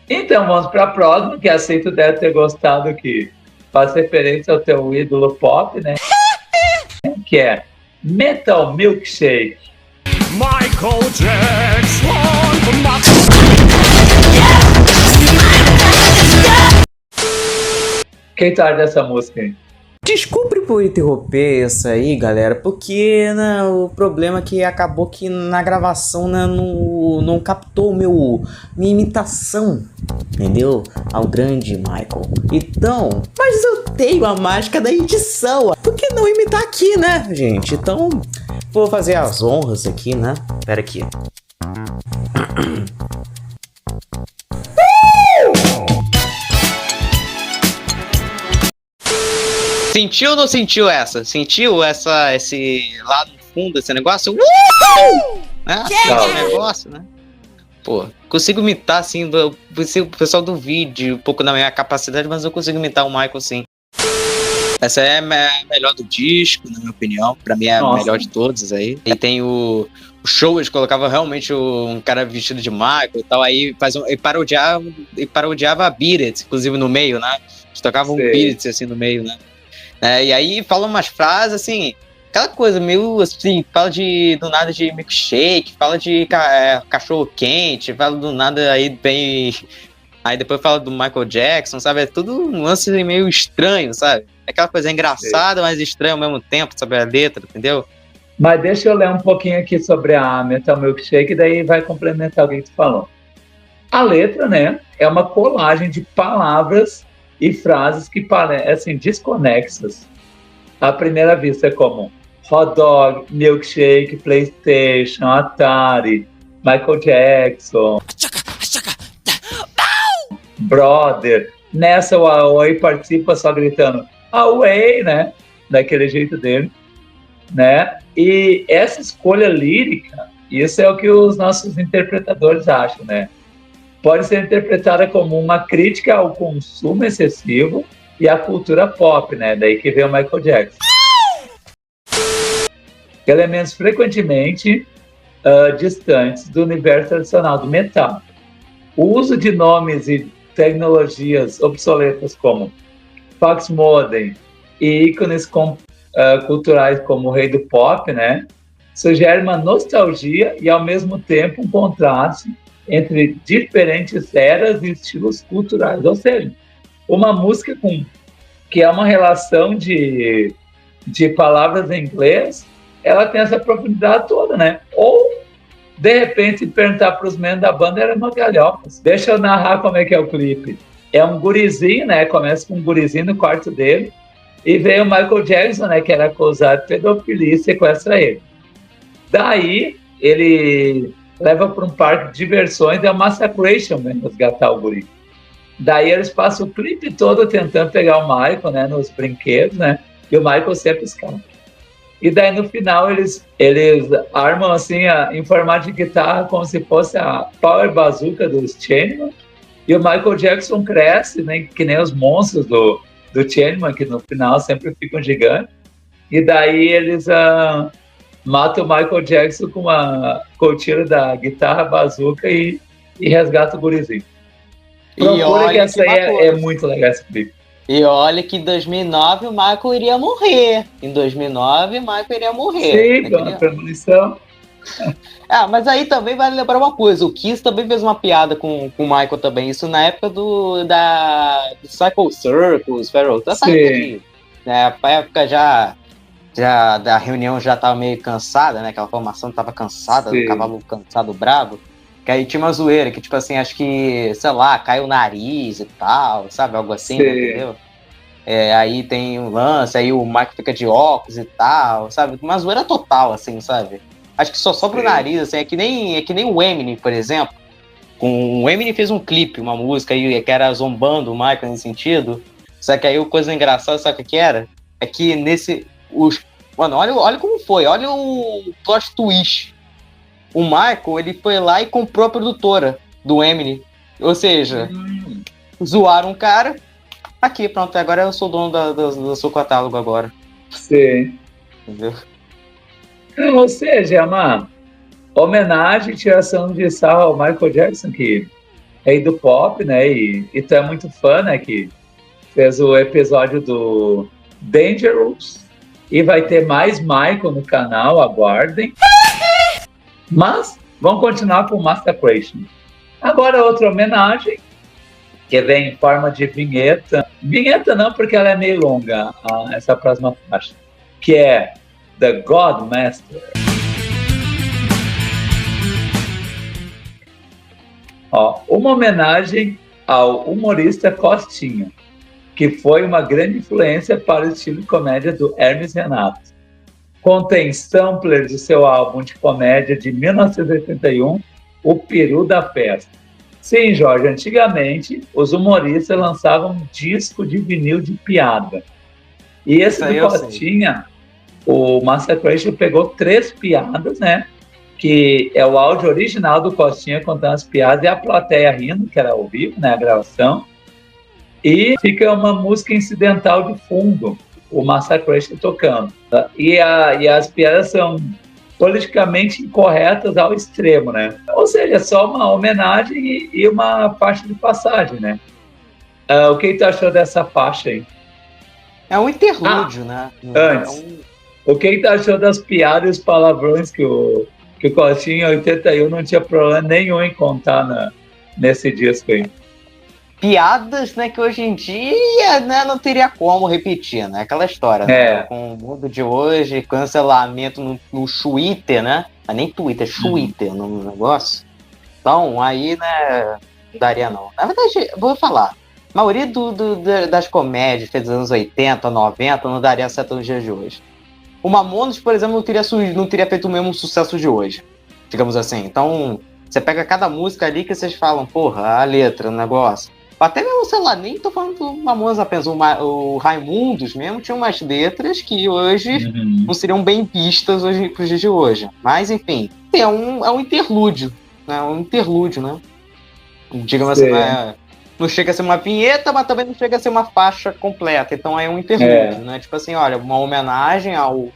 Então vamos para a próxima, que aceito deve ter gostado, que faz referência ao teu ídolo pop, né? Que é Metal Milkshake. Michael Jackson. Quem tá dessa música aí? Desculpe por interromper isso aí, galera, porque né, o problema é que acabou que na gravação né, não captou minha imitação, entendeu? Ao grande Michael. Então, mas eu tenho a mágica da edição, por que não imitar aqui, né, gente? Então, vou fazer as honras aqui, né? Pera aqui. Sentiu ou não sentiu essa? Sentiu esse lá no fundo, esse negócio? Né? Esse negócio, né? Pô, consigo imitar, assim, o pessoal do vídeo, um pouco da minha capacidade, mas eu consigo imitar o Michael, sim. Essa é a melhor do disco, na minha opinião. Pra mim é a melhor de todas aí. E tem o show, eles colocavam realmente um cara vestido de Michael e tal, aí parodiava a Beat It, inclusive no meio, né? Eles tocavam um Beat It, assim, no meio, né? E aí fala umas frases, assim, aquela coisa meio, assim, fala do nada de milkshake, fala de cachorro quente, fala do nada aí bem... Aí depois fala do Michael Jackson, sabe? É tudo um lance meio estranho, sabe? Aquela coisa engraçada, mas estranha ao mesmo tempo, sabe? A letra, entendeu? Mas deixa eu ler um pouquinho aqui sobre a Metal Milkshake, daí vai complementar o que tu falou. A letra, né, é uma colagem de palavras e frases que parecem desconexas à primeira vista, como hot dog, milkshake, PlayStation, Atari, Michael Jackson, brother. Nessa o Aoi participa só gritando Away, né, daquele jeito dele, né? E essa escolha lírica, isso é o que os nossos interpretadores acham, né? Pode ser interpretada como uma crítica ao consumo excessivo e à cultura pop, né? Daí que vem o Michael Jackson. Elementos frequentemente distantes do universo tradicional do metal. O uso de nomes e tecnologias obsoletas como fax modem e ícones culturais como o rei do pop, né? Sugere uma nostalgia e, ao mesmo tempo, um contraste entre diferentes eras e estilos culturais. Ou seja, uma música que é uma relação de palavras em inglês, ela tem essa profundidade toda, né? Ou, de repente, perguntar para os membros da banda era uma galhofa. Deixa eu narrar como é que é o clipe. É um gurizinho, né? Começa com um gurizinho no quarto dele, e vem o Michael Jackson, né? Que era acusado de pedofilia, e sequestra ele. Daí, ele leva para um parque de diversões, é uma massacration, né, resgatar o guri. Daí eles passam o clipe todo tentando pegar o Michael, né, nos brinquedos, né, e o Michael sempre escapa. E daí no final eles armam assim em formato de guitarra como se fosse a Power Bazooka dos Channeling, e o Michael Jackson cresce, né, que nem os monstros do Channeling, que no final sempre ficam gigantes, e daí eles mata o Michael Jackson com o tiro da guitarra bazooka e resgata o gurizinho. Procura que essa aí é muito legal esse clipe. E olha que em 2009 o Michael iria morrer. Em 2009 o Michael iria morrer. Sim, pela premonição. Mas aí também vale lembrar uma coisa. O Kiss também fez uma piada com o Michael também. Isso na época do Cycle Circus, Feral. Sim. Na época já da reunião já tava meio cansada, né? Aquela formação tava cansada, do cavalo cansado, bravo. Que aí tinha uma zoeira, que tipo assim, acho que, sei lá, cai o nariz e tal, sabe? Algo assim, né, entendeu? Aí tem um lance, aí o Michael fica de óculos e tal, sabe? Uma zoeira total, assim, sabe? Acho que só sobra o nariz, assim, é que nem o Eminem, por exemplo. O Eminem fez um clipe, uma música aí, que era zombando o Michael nesse sentido. Só que aí a coisa engraçada, sabe o que era? É que mano, olha como foi, olha o plot twist. O Michael, ele foi lá e comprou a produtora do Eminem. Ou seja, zoaram um cara, Aqui, pronto, agora eu sou dono do seu catálogo agora. Sim. Entendeu? Ou seja, é uma homenagem e tiração de sarro ao Michael Jackson, que é rei do pop, né? E tu é muito fã, né? Que fez o episódio do Dangerous. E vai ter mais Michael no canal, aguardem. Mas vamos continuar com o Massacration. Agora outra homenagem, que vem em forma de vinheta. Vinheta não, porque ela é meio longa, essa próxima faixa. Que é The Godmaster. Ó, uma homenagem ao humorista Costinha, que foi uma grande influência para o estilo de comédia do Hermes Renato. Contém samplers do seu álbum de comédia de 1981, O Peru da Festa. Sim, Jorge, antigamente os humoristas lançavam um disco de vinil de piada. E esse do Costinha, o Massacration pegou 3 piadas, né? Que é o áudio original do Costinha contando as piadas e a plateia rindo, que era ao vivo, né? A gravação. E fica uma música incidental de fundo, o Massacration tocando. E as piadas são politicamente incorretas ao extremo, né? Ou seja, só uma homenagem e uma faixa de passagem, né? O que tu achou dessa faixa aí? É um interlúdio, né? Antes, o que tu achou das piadas e os palavrões que o Costinha em 81 não tinha problema nenhum em contar nesse disco aí? Piadas, né, que hoje em dia, né, não teria como repetir, né? Aquela história, né? Com o mundo de hoje, cancelamento no Twitter, né? Nem Twitter, Twitter no negócio. Então, aí, né, não daria não. Na verdade, vou falar, a maioria das comédias feitas nos anos 80, 90, não daria certo nos dias de hoje. O Mamonas, por exemplo, não teria feito o mesmo sucesso de hoje, digamos assim. Então, você pega cada música ali que vocês falam, porra, a letra, o negócio. Até mesmo, sei lá, nem tô falando do Mamonas apenas, o Raimundos mesmo tinha umas letras que hoje não seriam bem vistas hoje, pros dias de hoje. Mas, enfim, é um interlúdio, né? Um interlúdio, né? Digamos assim, não chega a ser uma vinheta, mas também não chega a ser uma faixa completa. Então é um interlúdio, né? Tipo assim, olha, uma homenagem ao...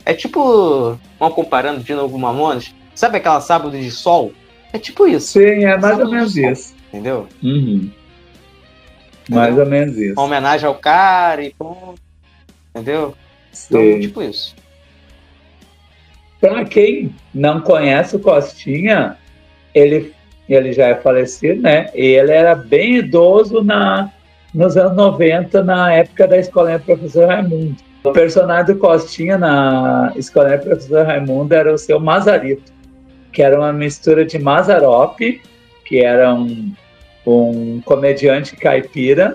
É tipo, vamos comparando de novo o Mamonas, sabe aquela Sábado de Sol? É tipo isso. Sim, é mais ou menos isso. Entendeu? Mais ou menos isso. Uma homenagem ao cara e pô, entendeu? Então, tipo isso. Pra quem não conhece o Costinha, ele já é falecido, né? E ele era bem idoso nos anos 90, na época da Escolinha Professor Raimundo. O personagem do Costinha na Escolinha Professor Raimundo era o seu Mazarito, que era uma mistura de Mazzaropi, que era um comediante caipira,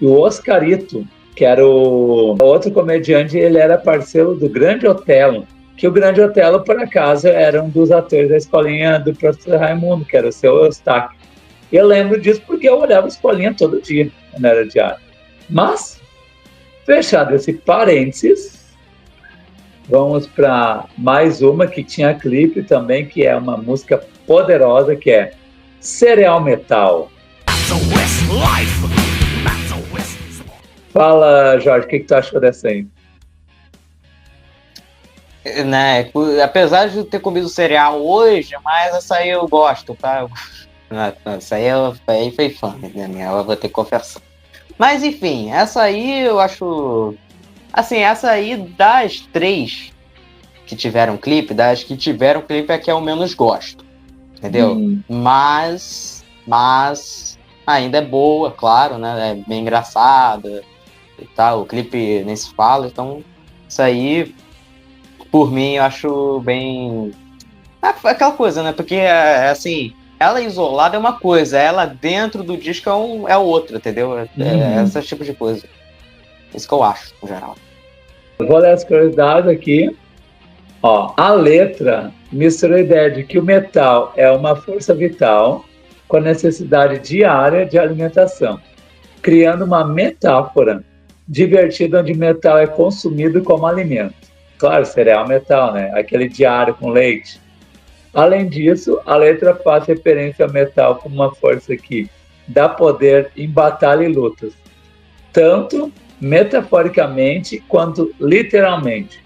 e o Oscarito, que era o outro comediante, ele era parceiro do Grande Otelo, que o Grande Otelo, por acaso, era um dos atores da Escolinha do Professor Raimundo, que era o seu Eustáquio. E eu lembro disso porque eu olhava a Escolinha todo dia, quando era diário. Mas, fechado esse parênteses, vamos para mais uma que tinha clipe também, que é uma música poderosa, que é Cereal Metal. Fala, Jorge, o que tu achou dessa aí? Né, apesar de ter comido cereal hoje, mas essa aí eu gosto, tá? Essa aí foi fã, né? Eu vou ter que confessar. Mas enfim, essa aí eu acho... Assim, essa aí das 3 que tiveram clipe, é a que eu menos gosto. Entendeu? Mas ainda é boa, claro, né? É bem engraçada e tal. O clipe nem se fala, então isso aí, por mim, eu acho bem... aquela coisa, né? Porque, assim, ela isolada é uma coisa, ela dentro do disco é outra, entendeu? Esse tipo de coisa. Isso que eu acho, no geral. Eu vou ler as curiosidades aqui. Ó, a letra mistura a ideia de que o metal é uma força vital com a necessidade diária de alimentação, criando uma metáfora divertida onde metal é consumido como alimento. Claro, cereal metal, né? Aquele diário com leite. Além disso, a letra faz referência ao metal como uma força que dá poder em batalha e lutas. tanto metaforicamente quanto literalmente.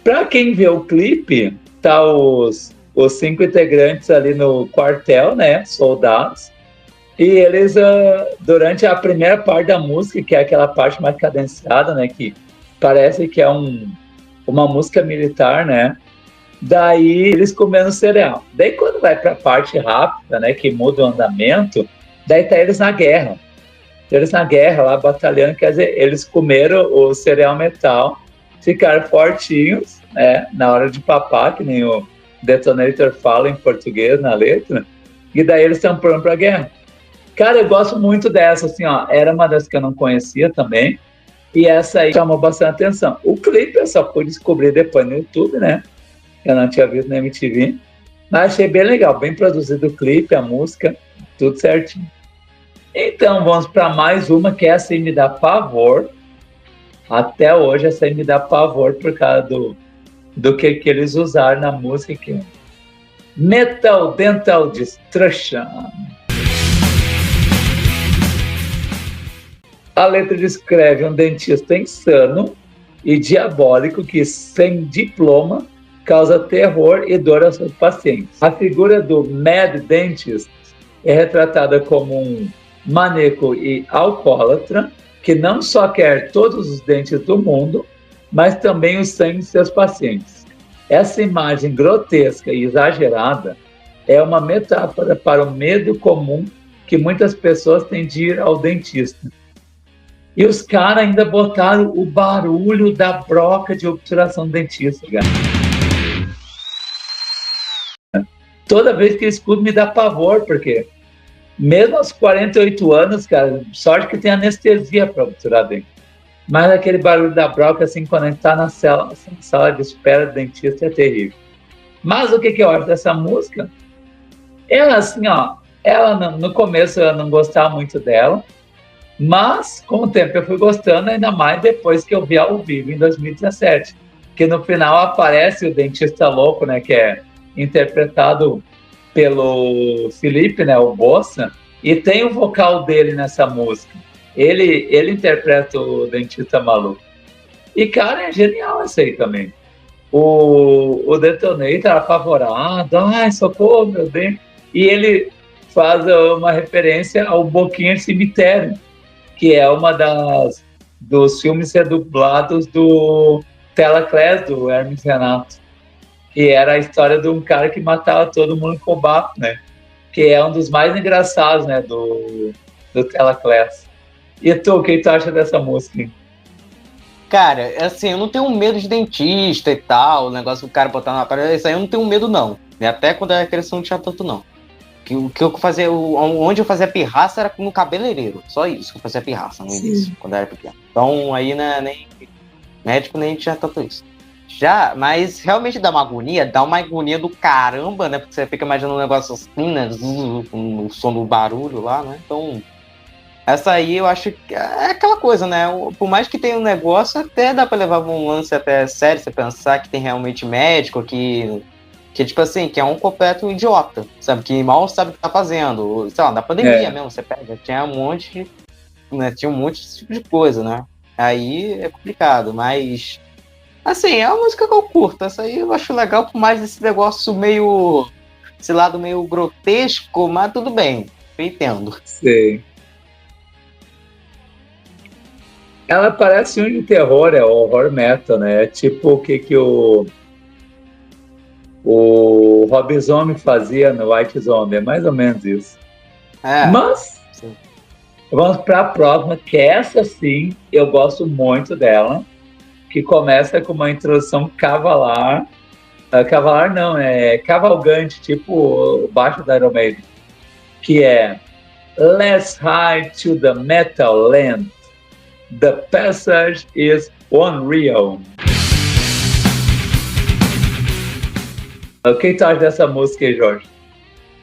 Para quem vê o clipe, tá os 5 integrantes ali no quartel, né, soldados, e eles, durante a primeira parte da música, que é aquela parte mais cadenciada, né, que parece que é uma música militar, né, daí eles comendo cereal. Daí quando vai para a parte rápida, né, que muda o andamento, daí tá eles na guerra. Eles na guerra, lá batalhando, quer dizer, eles comeram o cereal metal, ficaram fortinhos, né, na hora de papar, que nem o Detonator fala em português na letra, e daí eles estão prontos para a guerra. Cara, eu gosto muito dessa, assim, ó, era uma das que eu não conhecia também, e essa aí chamou bastante atenção. O clipe eu só pude descobrir depois no YouTube, né, eu não tinha visto na MTV, mas achei bem legal, bem produzido o clipe, a música, tudo certinho. Então, vamos para mais uma, que essa aí me dá pavor. Até hoje, essa aí me dá pavor por causa do que eles usaram na música, que é Metal Dental Destruction. A letra descreve um dentista insano e diabólico que, sem diploma, causa terror e dor aos seus pacientes. A figura do Mad Dentist é retratada como um maníaco e alcoólatra que não só quer todos os dentes do mundo, mas também o sangue de seus pacientes. Essa imagem grotesca e exagerada é uma metáfora para o medo comum que muitas pessoas têm de ir ao dentista. E os caras ainda botaram o barulho da broca de obturação do dentista, cara. Toda vez que eu escuto me dá pavor, porque mesmo aos 48 anos, cara, sorte que tem anestesia para obturar dente. Mas aquele barulho da broca, assim, quando a gente tá na sala de espera do dentista, é terrível. Mas o que eu acho dessa música? Ela, assim, ó, ela no começo eu não gostava muito dela, mas com o tempo eu fui gostando, ainda mais depois que eu vi ao vivo, em 2017. Que no final aparece o dentista louco, né, que é interpretado pelo Felipe, né, o Bossa, e tem o vocal dele nessa música. Ele interpreta o dentista maluco. E, cara, é genial isso aí também. O Detonator apavorado, ai, socorro, meu Deus. E ele faz uma referência ao Boquinha de Cemitério, que é uma dos filmes redublados do Telaclés, do Hermes Renato, que era a história de um cara que matava todo mundo com bafo, né? Que é um dos mais engraçados, né, do Telaclés. E tu, o que tu acha dessa música? Cara, assim, eu não tenho medo de dentista e tal, o negócio do cara botar na parede, isso aí eu não tenho medo, não. Até quando eu era criança eu não tinha tanto, não. O que eu fazia, onde eu fazia pirraça era no cabeleireiro, só isso que eu fazia pirraça no início, quando eu era pequeno. Então aí, né, nem médico nem tinha tanto isso. Já, mas realmente dá uma agonia do caramba, né, porque você fica imaginando um negócio assim, né, com o som do barulho lá, né, então... Essa aí eu acho que é aquela coisa, né? Por mais que tenha um negócio, até dá pra levar um lance até sério, você pensar que tem realmente médico, que tipo assim, que é um completo idiota, sabe? Que mal sabe o que tá fazendo. Sei lá, na pandemia mesmo, você pega, tinha um monte desse tipo de coisa, né? Aí é complicado, mas... Assim, é uma música que eu curto. Essa aí eu acho legal, por mais esse negócio meio... Esse lado meio grotesco, mas tudo bem, eu entendo. Sei. Ela parece um de terror, é horror metal, né? É tipo o que o Rob Zombie fazia no White Zombie, é mais ou menos isso. Mas, sim, vamos para a próxima, que essa sim, eu gosto muito dela, que começa com uma introdução cavalar. Cavalar não, é cavalgante, tipo o baixo da Iron Maiden, que é Let's Hide to the Metal Land. The passage is unreal. O que tu acha dessa música aí, Jorge?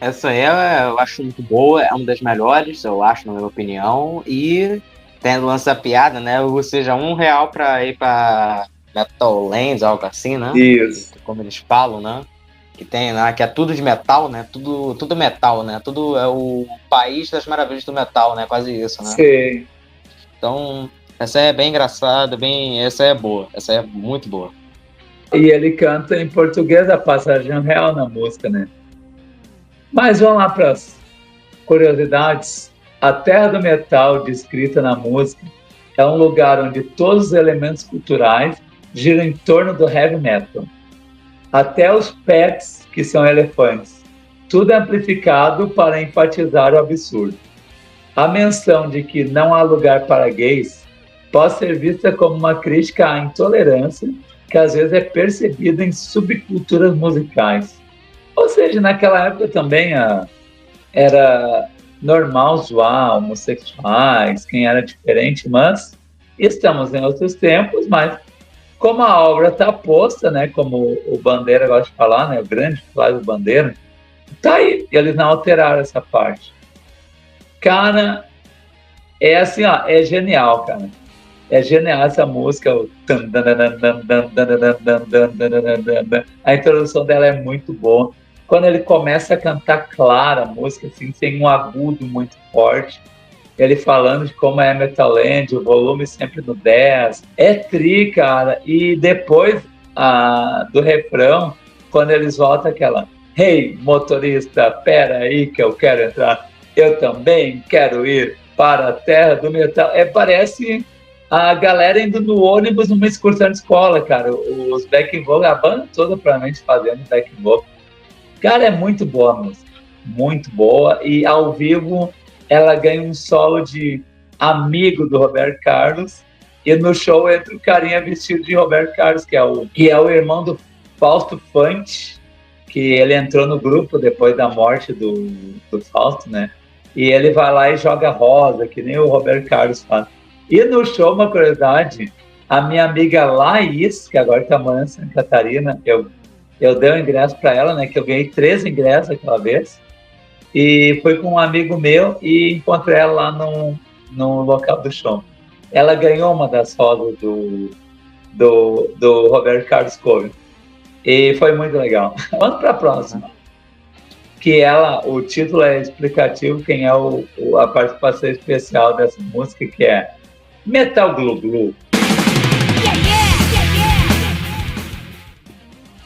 Essa aí eu acho muito boa, é uma das melhores, eu acho, na minha opinião. E tendo lança piada, né? Ou seja, R$1 pra ir pra Metal Lands, algo assim, né? Isso. Como eles falam, né? Que tem, né? Que é tudo de metal, né? Tudo metal, né? Tudo é o país das maravilhas do metal, né? Quase isso, né? Sim. Então, essa é bem engraçada, essa é boa, essa é muito boa. E ele canta em português a passagem real na música, né? Mas vamos lá para as curiosidades. A Terra do Metal, descrita na música, é um lugar onde todos os elementos culturais giram em torno do heavy metal. Até os pets, que são elefantes. Tudo é amplificado para enfatizar o absurdo. A menção de que não há lugar para gays pode ser vista como uma crítica à intolerância que às vezes é percebida em subculturas musicais. Ou seja, naquela época também era normal zoar homossexuais, quem era diferente, mas estamos em outros tempos, mas como a obra está posta, né, como o Bandeira gosta de falar, né, o grande Flávio Bandeira, tá aí, eles não alteraram essa parte. Cara, é assim, ó, é genial, cara. É genial essa música. A introdução dela é muito boa. Quando ele começa a cantar clara a música, assim, tem um agudo muito forte. Ele falando de como é Metalland, o volume sempre no 10. É tri, cara. E depois do refrão, quando eles voltam aquela: "Hey, motorista, pera aí que eu quero entrar. Eu também quero ir para a Terra do Metal." Parece a galera indo no ônibus numa excursão de escola, cara. Os back vocal, a banda toda provavelmente fazendo back vocal. Cara, é muito boa a música. Muito boa. E ao vivo ela ganha um solo de amigo do Roberto Carlos. E no show entra o carinha vestido de Roberto Carlos, que é o irmão do Fausto Fante, que ele entrou no grupo depois da morte do Fausto, né? E ele vai lá e joga rosa, que nem o Roberto Carlos faz. E no show, uma curiosidade, a minha amiga Laís, que agora está morando em Santa Catarina, eu dei um ingresso para ela, né? Que eu ganhei 3 ingressos aquela vez. E fui com um amigo meu e encontrei ela lá no local do show. Ela ganhou uma das rosas do Roberto Carlos Cover. E foi muito legal. Vamos para a próxima. Que o título é explicativo, quem é a participação especial dessa música, que é Metal Glu Glu.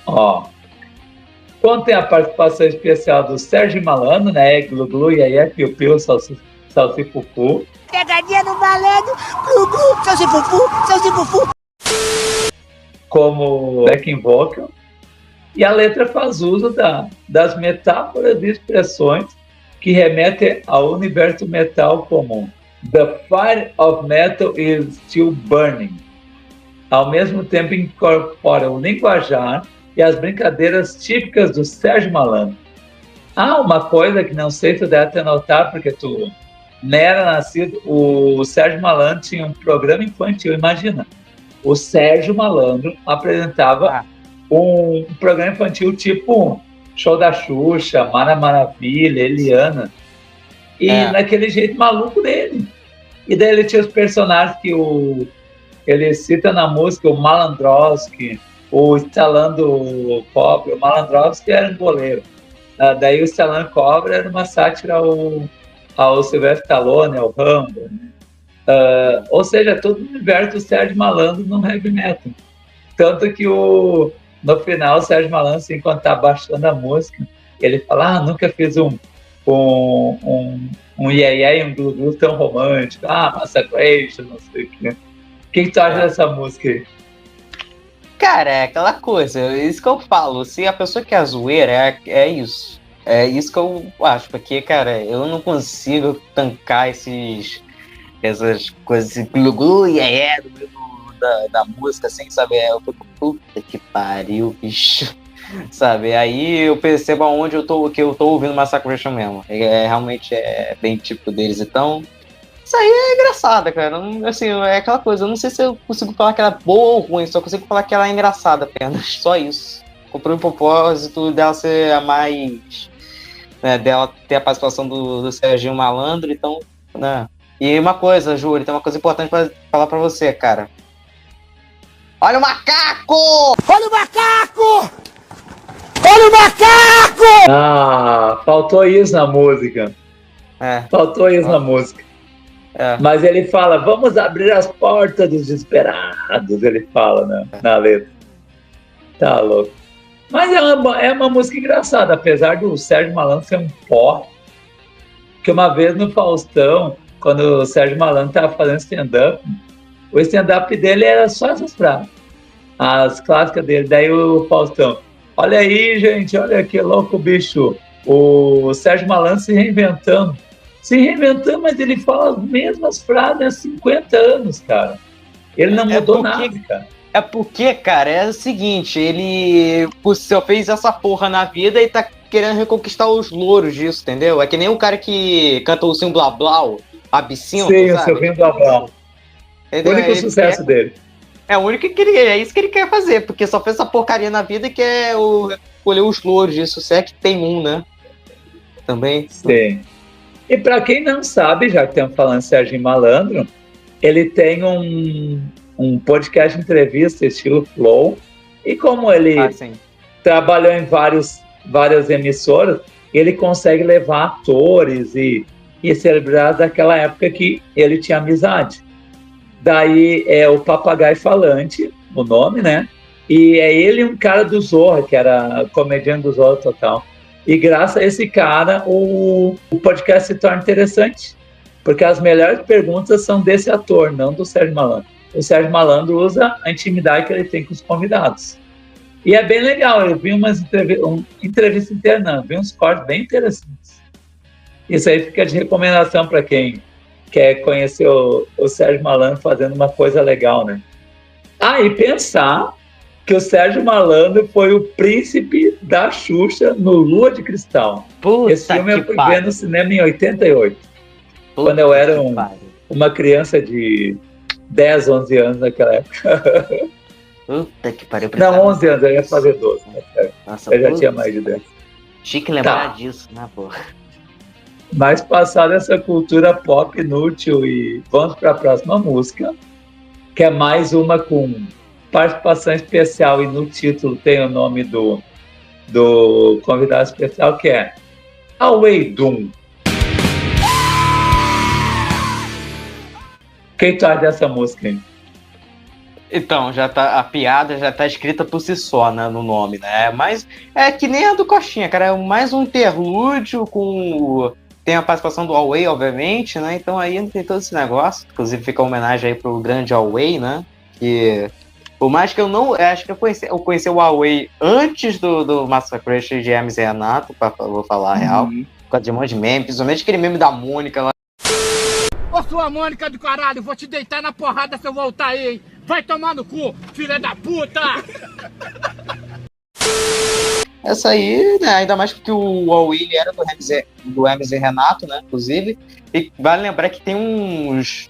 Ó, contém a participação especial do Sérgio Malandro, né? Glu Glu, e aí é Piu Piu, Salsifufu. Pegadinha do malandro, Glu Glu, Salsifufu. Como backing vocal. E a letra faz uso das metáforas e expressões que remetem ao universo metal comum. The fire of metal is still burning. Ao mesmo tempo incorpora o linguajar e as brincadeiras típicas do Sérgio Malandro. Uma coisa que não sei se tu deve ter notado, porque tu não era nascido, o Sérgio Malandro tinha um programa infantil, imagina. O Sérgio Malandro apresentava um programa infantil tipo Show da Xuxa, Mara Maravilha, Eliana, e naquele jeito maluco dele. E daí ele tinha os personagens que ele cita na música, o Malandrovski, o Stalando Cobra. O Malandrovski era um goleiro. Daí o Stalando Cobra era uma sátira ao Sylvester Stallone, ao Rambo. Né? Ou seja, todo o universo do Sérgio Malandro no heavy metal. Tanto que no final, o Sérgio Malandro, assim, quando tá baixando a música, ele fala: nunca fiz um iê e um glu-glu tão romântico. Massacration, não sei o quê. O que tu acha dessa música aí? Cara, é aquela coisa, é isso que eu falo. Se a pessoa quer zoeira, é isso. É isso que eu acho, porque, cara, eu não consigo tancar essas coisas, esse glu-glu, iê da música, assim, sabe? Eu fico, puta que pariu, bicho. Sabe? Aí eu percebo aonde que eu tô ouvindo Massacration mesmo. Realmente é bem típico deles. Então, isso aí é engraçado, cara. Assim, é aquela coisa. Eu não sei se eu consigo falar que ela é boa ou ruim, só consigo falar que ela é engraçada apenas. Só isso. Comprei um propósito dela ser a mais. Né, dela ter a participação do Serginho Malandro, então. Né. E uma coisa, Júlio, tem uma coisa importante pra falar pra você, cara. Olha o macaco! Olha o macaco! Olha o macaco! Faltou isso na música. Faltou isso na música. Mas ele fala, vamos abrir as portas dos desesperados, ele fala, né, na letra. Tá louco. Mas é uma música engraçada, apesar do Sérgio Malandro ser um pó. Que uma vez no Faustão, quando o Sérgio Malandro estava fazendo stand-up, o stand-up dele era só essas frases, as clássicas dele. Daí o Faustão, olha aí, gente, olha que louco bicho. O Sérgio Malandro se reinventando, mas ele fala as mesmas frases há 50 anos, cara. Ele não mudou nada, cara. É porque, cara, é o seguinte, ele só fez essa porra na vida e tá querendo reconquistar os louros disso, entendeu? É que nem um cara que canta o Sim Blá Blá, Absinto, sim, sabe? O Sim Blá Blá. O único sucesso dele. É o único que é isso que ele quer fazer, porque só fez essa porcaria na vida e quer colher os louros disso, se é que tem né? Também. Sim. E pra quem não sabe, já que estamos falando de Sérgio Malandro, ele tem um podcast de entrevista estilo Flow, e como ele trabalhou em várias emissoras, ele consegue levar atores e celebridades daquela época que ele tinha amizade. Daí é o Papagaio Falante, o nome, né? E é ele um cara do Zorra, que era comediante do Zorra Total. E graças a esse cara, o podcast se torna interessante, porque as melhores perguntas são desse ator, não do Sérgio Malandro. O Sérgio Malandro usa a intimidade que ele tem com os convidados. E é bem legal, eu vi uma entrevista interna, vi uns cortes bem interessantes. Isso aí fica de recomendação para quem quer conhecer o Sérgio Malandro fazendo uma coisa legal, né? E pensar que o Sérgio Malandro foi o príncipe da Xuxa no Lua de Cristal. Puta, esse filme eu fui ver no cinema em 88, quando eu era uma criança de 10, 11 anos naquela época. Puta que pariu. Não, 11 anos, eu ia fazer 12. Nossa, eu já tinha mais de 10. Chique lembrar disso, né, pô? Mas passada essa cultura pop inútil, e vamos para a próxima música, que é mais uma com participação especial, e no título tem o nome do convidado especial, que é Away Doom. Quem tu acha dessa música, hein? Então, a piada já tá escrita por si só, né, no nome, né? Mas é que nem a do Coxinha, cara, é mais um interlúdio tem a participação do Away, obviamente, né? Então aí tem todo esse negócio. Inclusive fica uma homenagem aí pro grande Away, né? Que por mais que acho que eu conheci o Away antes do Massacration de Hermes e Renato, vou falar a real, por causa de um monte de meme, principalmente aquele meme da Mônica lá. Ô sua Mônica do caralho, vou te deitar na porrada se eu voltar aí, hein? Vai tomar no cu, filha da puta! Essa aí, né, ainda mais porque o Away era do Hermes e Renato, né, inclusive. E vale lembrar que tem uns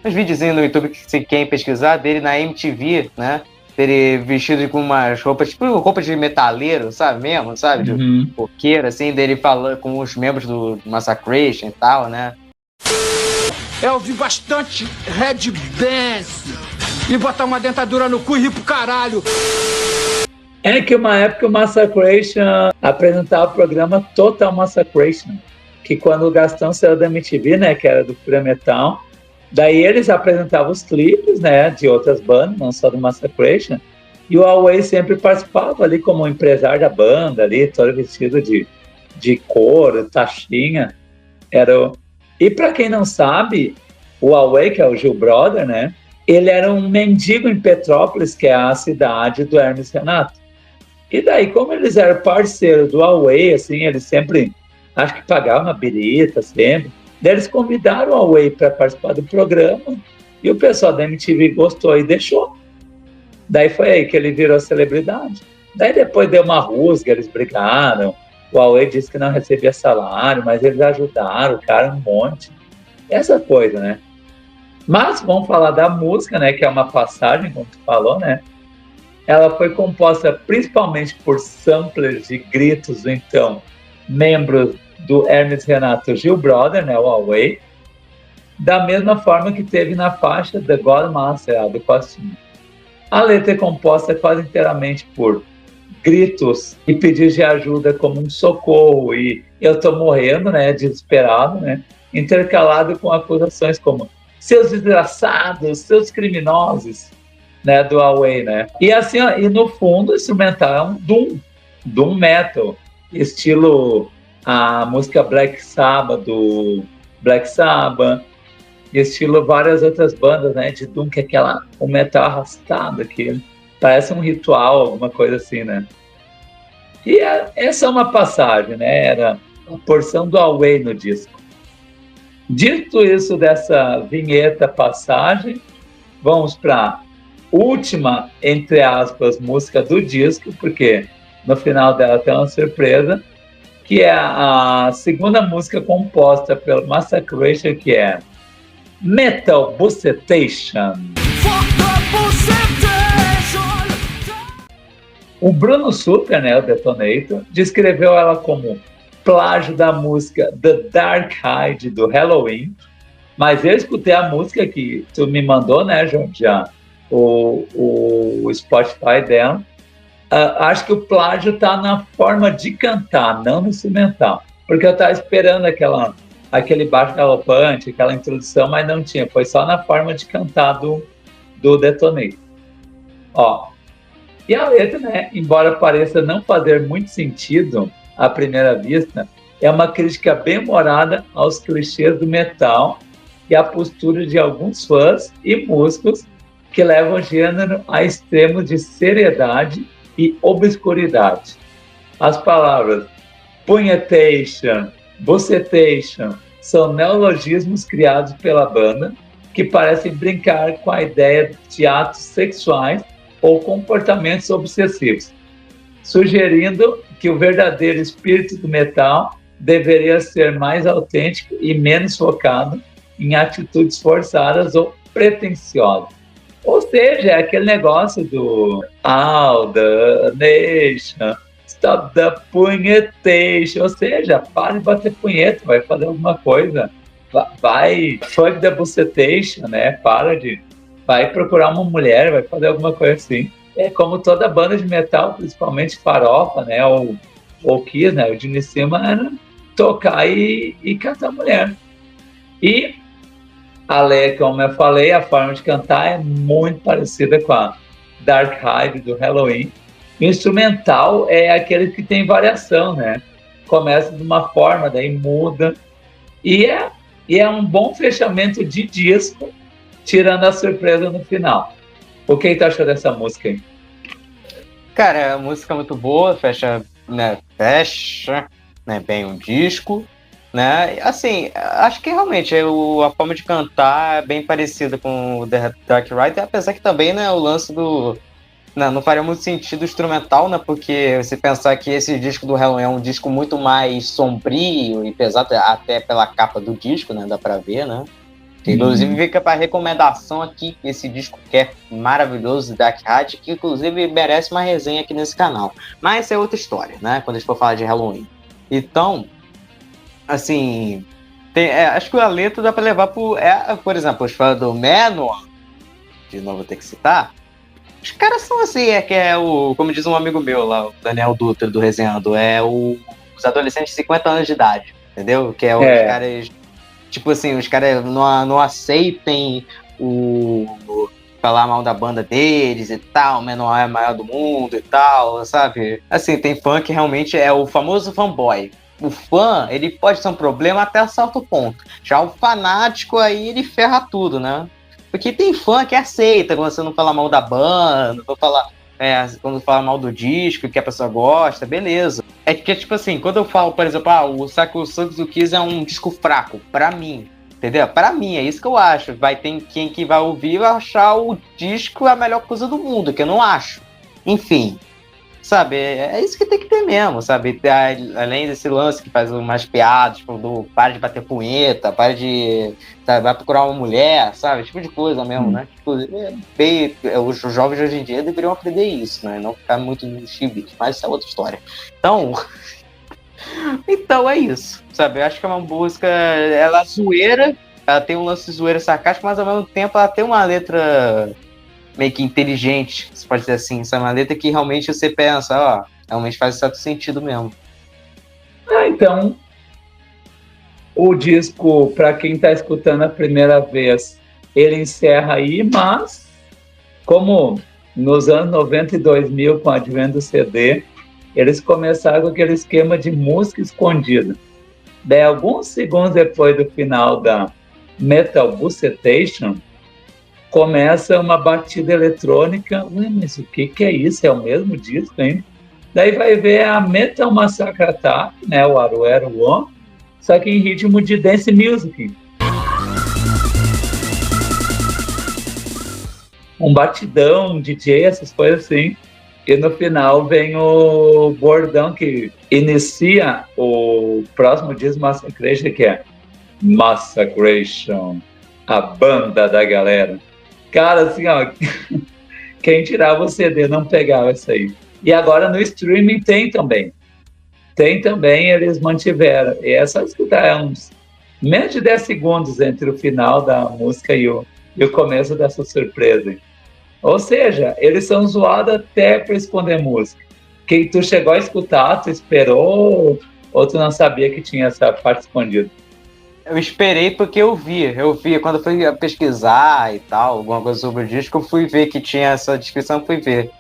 videozinhos no YouTube que se quem pesquisar dele na MTV, né? Dele vestido com umas roupas, tipo roupa de metaleiro, sabe mesmo? Sabe? De roqueiro, assim, dele falando com os membros do Massacration e tal, né? Eu vi bastante Red Dance e botar uma dentadura no cu e rir pro caralho. É que uma época o Massacration apresentava o programa Total Massacration, que quando o Gastão saiu da MTV, né, que era do Fúria Metal, daí eles apresentavam os clipes, né, de outras bandas, não só do Massacration, e o Away sempre participava ali como empresário da banda, ali, todo vestido de couro, taxinha. E para quem não sabe, o Away, que é o Gil Brother, né, ele era um mendigo em Petrópolis, que é a cidade do Hermes e Renato. E daí, como eles eram parceiros do Away, assim, eles sempre, acho que pagavam uma birita, sempre. Daí eles convidaram o Away para participar do programa, e o pessoal da MTV gostou e deixou. Daí foi aí que ele virou celebridade. Daí depois deu uma rusga, eles brigaram, o Away disse que não recebia salário, mas eles ajudaram o cara um monte. Essa coisa, né? Mas vamos falar da música, né, que é uma passagem, como tu falou, né? Ela foi composta principalmente por samplers de gritos do então membros do Hermes Renato Gil Brother, né, o Away, da mesma forma que teve na faixa The Godmaster, do Coxinha. A letra é composta quase inteiramente por gritos e pedidos de ajuda como um socorro e eu tô morrendo, né, desesperado, né, intercalado com acusações como seus desgraçados, seus criminosos, né, do Away, né. E assim, ó, e no fundo o instrumental é um doom metal, estilo a música Black Sabbath do Black Sabbath, estilo várias outras bandas, né, de doom, que é o metal arrastado aqui. Parece um ritual, alguma coisa assim, né? E essa é uma passagem, né? Era a porção do Away no disco. Dito isso dessa vinheta passagem, vamos para a última, entre aspas, música do disco, porque no final dela tem uma surpresa, que é a segunda música composta pelo Massacration, que é Metal Bucetation. O Bruno Sutter, né, o Detonator, descreveu ela como plágio da música The Dark Ride do Halloween, mas eu escutei a música que tu me mandou, né, João, já, o Spotify dela. Acho que o plágio tá na forma de cantar, não no instrumental, porque eu tava esperando aquele baixo galopante, aquela introdução, mas não tinha, foi só na forma de cantar do Detonator. Ó, e a letra, né, embora pareça não fazer muito sentido à primeira vista, é uma crítica bem humorada aos clichês do metal e à postura de alguns fãs e músicos que levam o gênero a extremos de seriedade e obscuridade. As palavras punhetation, bucetation são neologismos criados pela banda que parecem brincar com a ideia de atos sexuais ou comportamentos obsessivos, sugerindo que o verdadeiro espírito do metal deveria ser mais autêntico e menos focado em atitudes forçadas ou pretensiosas. Ou seja, é aquele negócio do all the nation, stop the punhetation, ou seja, para de bater punheta, vai fazer alguma coisa, vai fuck the bucetation, né, vai procurar uma mulher, vai fazer alguma coisa assim. É como toda banda de metal, principalmente Farofa, né, ou Kiss, né, o de cima era tocar e cantar mulher. E como eu falei, a forma de cantar é muito parecida com a Dark Ride do Halloween. O instrumental é aquele que tem variação, né? Começa de uma forma, daí muda. E é um bom fechamento de disco, tirando a surpresa no final. O que tu achou dessa música aí? Cara, a música é muito boa, fecha bem um disco, né? Assim, acho que realmente a forma de cantar é bem parecida com o The Dark Ride, apesar que também, né, o lance do... Não faria muito sentido instrumental, né? Porque você pensar que esse disco do Halloween é um disco muito mais sombrio e pesado, até pela capa do disco, né? Dá pra ver, né? Inclusive fica para recomendação aqui, esse disco que é maravilhoso, Dark Ride, que inclusive merece uma resenha aqui nesse canal. Mas essa é outra história, né? Quando a gente for falar de Halloween. Então, assim, acho que a letra dá para levar por exemplo, os fãs do Manowar, de novo vou ter que citar, os caras são assim, como diz um amigo meu lá, o Daniel Dutra, do Resenhando, os adolescentes de 50 anos de idade, entendeu? Que é os caras, tipo assim, os caras não aceitem falar mal da banda deles e tal, o Manowar é o maior do mundo e tal, sabe? Assim, tem fã que realmente é o famoso fanboy. O fã, ele pode ser um problema até certo ponto. Já o fanático aí, ele ferra tudo, né? Porque tem fã que aceita quando você não fala mal da banda, quando fala mal do disco, que a pessoa gosta, beleza. É que, tipo assim, quando eu falo, por exemplo, o Sacrosantos do Kiss é um disco fraco, pra mim, entendeu? Pra mim, é isso que eu acho. Vai ter quem que vai ouvir vai achar o disco a melhor coisa do mundo, que eu não acho. Enfim, sabe, é isso que tem que ter mesmo, sabe? Além desse lance que faz umas piadas, tipo, para de bater punheta, para de... Sabe, vai procurar uma mulher, sabe? Tipo de coisa mesmo, né? Tipo, os jovens de hoje em dia deveriam aprender isso, né? Não ficar muito no chibis, mas isso é outra história. Então é isso, sabe? Eu acho que é uma música, ela é zoeira, ela tem um lance zoeira sarcástico, mas ao mesmo tempo ela tem uma letra meio que inteligente, você pode dizer assim, sabe? Uma letra que realmente você pensa, ó, realmente faz certo sentido mesmo. Então, o disco, para quem está escutando a primeira vez, ele encerra aí, mas como nos anos 90 e 2000, com o advento do CD, eles começaram com aquele esquema de música escondida. Daí, alguns segundos depois do final da Metal Bucetation, começa uma batida eletrônica. Mas o que é isso? É o mesmo disco, hein? Daí vai ver a Metal Massacre Attack, né, o Aruero One, só que em ritmo de dance music. Um batidão, um DJ, essas coisas assim. E no final vem o bordão que inicia o próximo disco Massacration, que é Massacration, a banda da galera. Cara, assim, ó, quem tirava o CD não pegava isso aí. E agora no streaming tem também. Tem também, eles mantiveram. E é só escutar uns menos de 10 segundos entre o final da música e o começo dessa surpresa. Ou seja, eles são zoados até para esconder música. Quem tu chegou a escutar, tu esperou ou tu não sabia que tinha essa parte escondida? Eu esperei porque eu vi quando eu fui pesquisar e tal, alguma coisa sobre o disco, eu fui ver que tinha essa descrição, fui ver.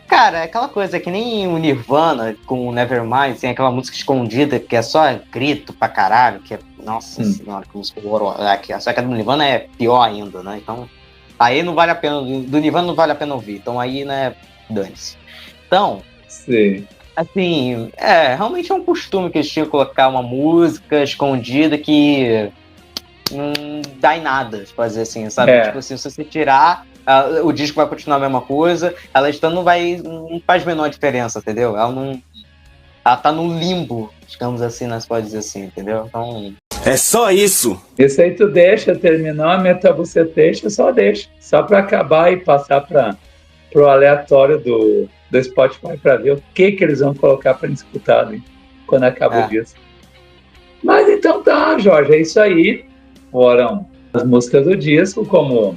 Cara, é aquela coisa que nem o Nirvana com o Nevermind, tem aquela música escondida que é só grito pra caralho, que é, nossa senhora, que música horrorosa. Só que a do Nirvana é pior ainda, né? Então, aí não vale a pena, do Nirvana não vale a pena ouvir, então aí, né, dane-se. Então, sim. Assim, realmente é um costume que eles tinham que colocar uma música escondida que não dá em nada, pode dizer assim, sabe? Tipo assim, se você tirar, o disco vai continuar a mesma coisa, ela estando não faz a menor diferença, entendeu? Ela tá no limbo, digamos assim, né? Você pode dizer assim, entendeu? Então... É só isso! Isso aí tu deixa, terminou a Metabucetation, só deixa. Só pra acabar e passar pro aleatório do Spotify para ver o que eles vão colocar para escutar, né, quando acaba o disco. Mas então tá, Jorge, é isso aí. Foram as músicas do disco. Como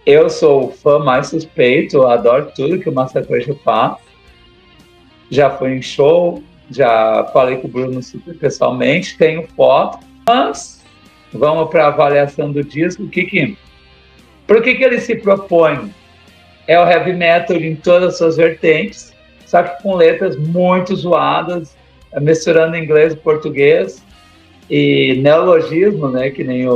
eu sou o fã mais suspeito, adoro tudo que o Massacration faz. Já fui em show, já falei com o Bruno super pessoalmente, tenho foto, mas vamos para a avaliação do disco. Por que ele se propõe? É o heavy metal em todas as suas vertentes, só que com letras muito zoadas, misturando inglês e português, e neologismo, né, que nem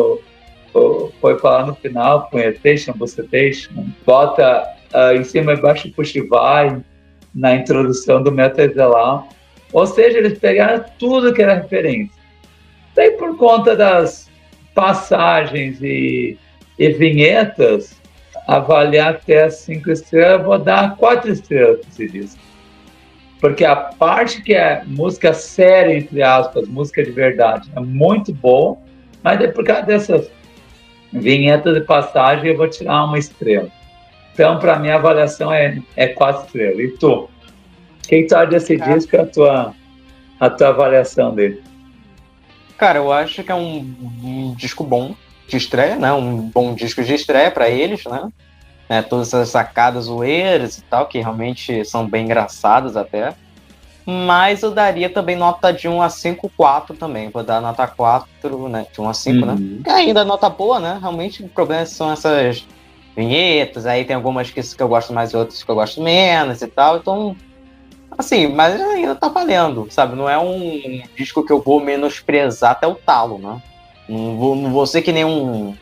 foi falar no final, punhetation, bucetation, bota em cima e embaixo push vai na introdução do Metal Exelau. Ou seja, eles pegaram tudo que era referência. Daí, por conta das passagens e vinhetas, avaliar até 5 estrelas, eu vou dar 4 estrelas para esse disco. Porque a parte que é música séria, entre aspas, música de verdade, é muito boa, mas é por causa dessas vinhetas de passagem eu vou tirar 1 estrela. Então, para mim, a avaliação é 4 estrelas. E tu? O que tu acha desse disco e a tua avaliação dele? Cara, eu acho que é um disco bom de estreia, né? Um bom disco de estreia para eles, né? Todas essas sacadas zoeiras e tal, que realmente são bem engraçadas até. Mas eu daria também nota de 1 a 5, 4 também. Vou dar nota 4, né? De 1 a 5, né? Que ainda é nota boa, né? Realmente o problema são essas vinhetas, aí tem algumas que eu gosto mais e outras que eu gosto menos e tal. Então, assim, mas ainda tá valendo, sabe? Não é um disco que eu vou menosprezar até o talo, né? Não vou ser que nem um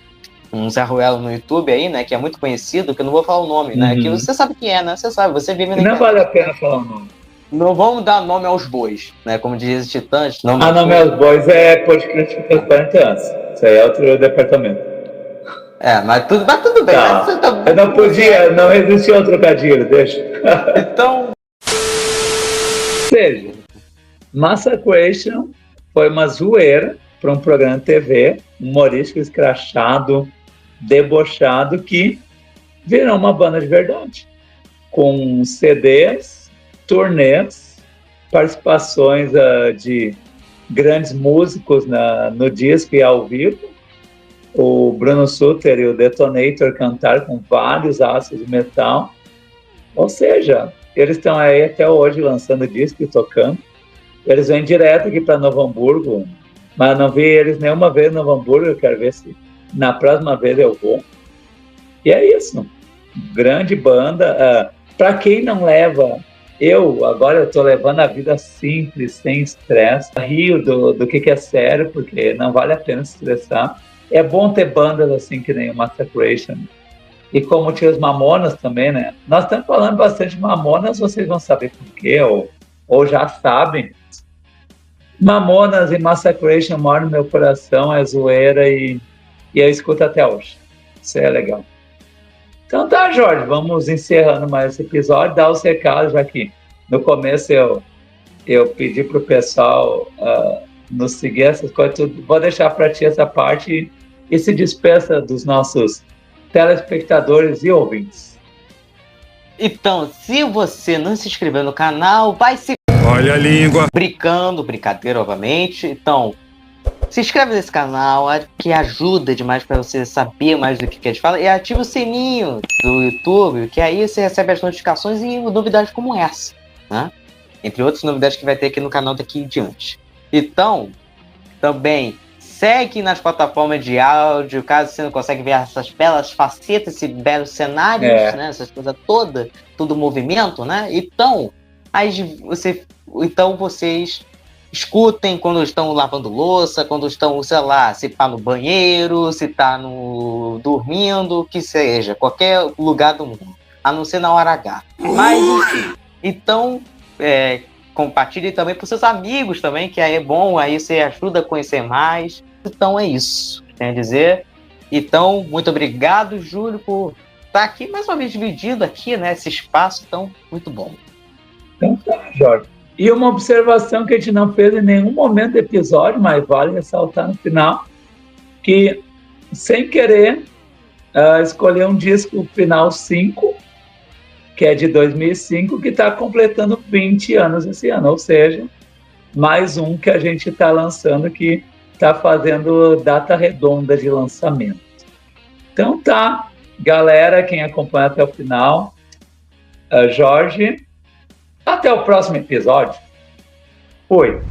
Zé Ruelo no YouTube aí, né? Que é muito conhecido, que eu não vou falar o nome, né? Que você sabe quem é, né? Você sabe, você vive na internet. Não vale a pena falar o nome. Não vamos dar nome aos bois, né? Como diz os Titãs. Nome aos bois é podcast que faz 40 anos. Isso aí é outro departamento. Mas tudo bem. Tá. Eu não podia, não resistia ao trocadilho, deixa. Então... Ou seja, Massacration foi uma zoeira para um programa de TV, humorístico, escrachado, debochado, que virou uma banda de verdade. Com CDs, turnês, participações de grandes músicos no disco e ao vivo. o Bruno Sutter e o Detonator cantaram com vários astros de metal. Ou seja, eles estão aí até hoje lançando disco e tocando. Eles vêm direto aqui para Novo Hamburgo, mas não vi eles nenhuma vez em Novo Hamburgo. Eu quero ver se na próxima vez eu vou. E é isso. Grande banda. Para quem não leva, agora eu estou levando a vida simples, sem estresse. Rio do que é sério, porque não vale a pena se estressar. É bom ter bandas assim que nem o Massacration. E como tinha os Mamonas também, né? Nós estamos falando bastante de Mamonas, vocês vão saber por quê, ou já sabem. Mamonas e Massacration moram no meu coração, é zoeira e eu escuto até hoje. Isso é legal. Então tá, Jorge, vamos encerrando mais esse episódio, dar os recados, já que no começo eu pedi pro pessoal nos seguir essas coisas, tudo. Vou deixar para ti essa parte e se despeça dos nossos telespectadores e ouvintes. Então, se você não se inscreveu no canal, vai se... Olha a língua. Brincadeira, obviamente. Então, se inscreve nesse canal, que ajuda demais para você saber mais do que a gente fala. E ativa o sininho do YouTube, que aí você recebe as notificações e novidades como essa, né? Entre outras novidades que vai ter aqui no canal daqui em diante. Então, também segue nas plataformas de áudio, caso você não consegue ver essas belas facetas, esses belos cenários, né? Essas coisas todas, todo movimento, né? Então, vocês escutem quando estão lavando louça, quando estão, sei lá, se tá no banheiro, se tá dormindo, que seja, qualquer lugar do mundo, a não ser na hora H. Mas, enfim, então, compartilhe também para seus amigos também, que aí é bom, aí você ajuda a conhecer mais. Então é isso, tenho a dizer. Então, muito obrigado, Júlio, por estar aqui mais uma vez dividido aqui, né, esse espaço tão muito bom. Então tá, Jorge. E uma observação que a gente não fez em nenhum momento do episódio, mas vale ressaltar no final, que sem querer escolher um disco Final 5, que é de 2005, que está completando 20 anos esse ano, ou seja, mais um que a gente está lançando que está fazendo data redonda de lançamento. Então tá, galera, quem acompanha até o final, Jorge, até o próximo episódio. Fui.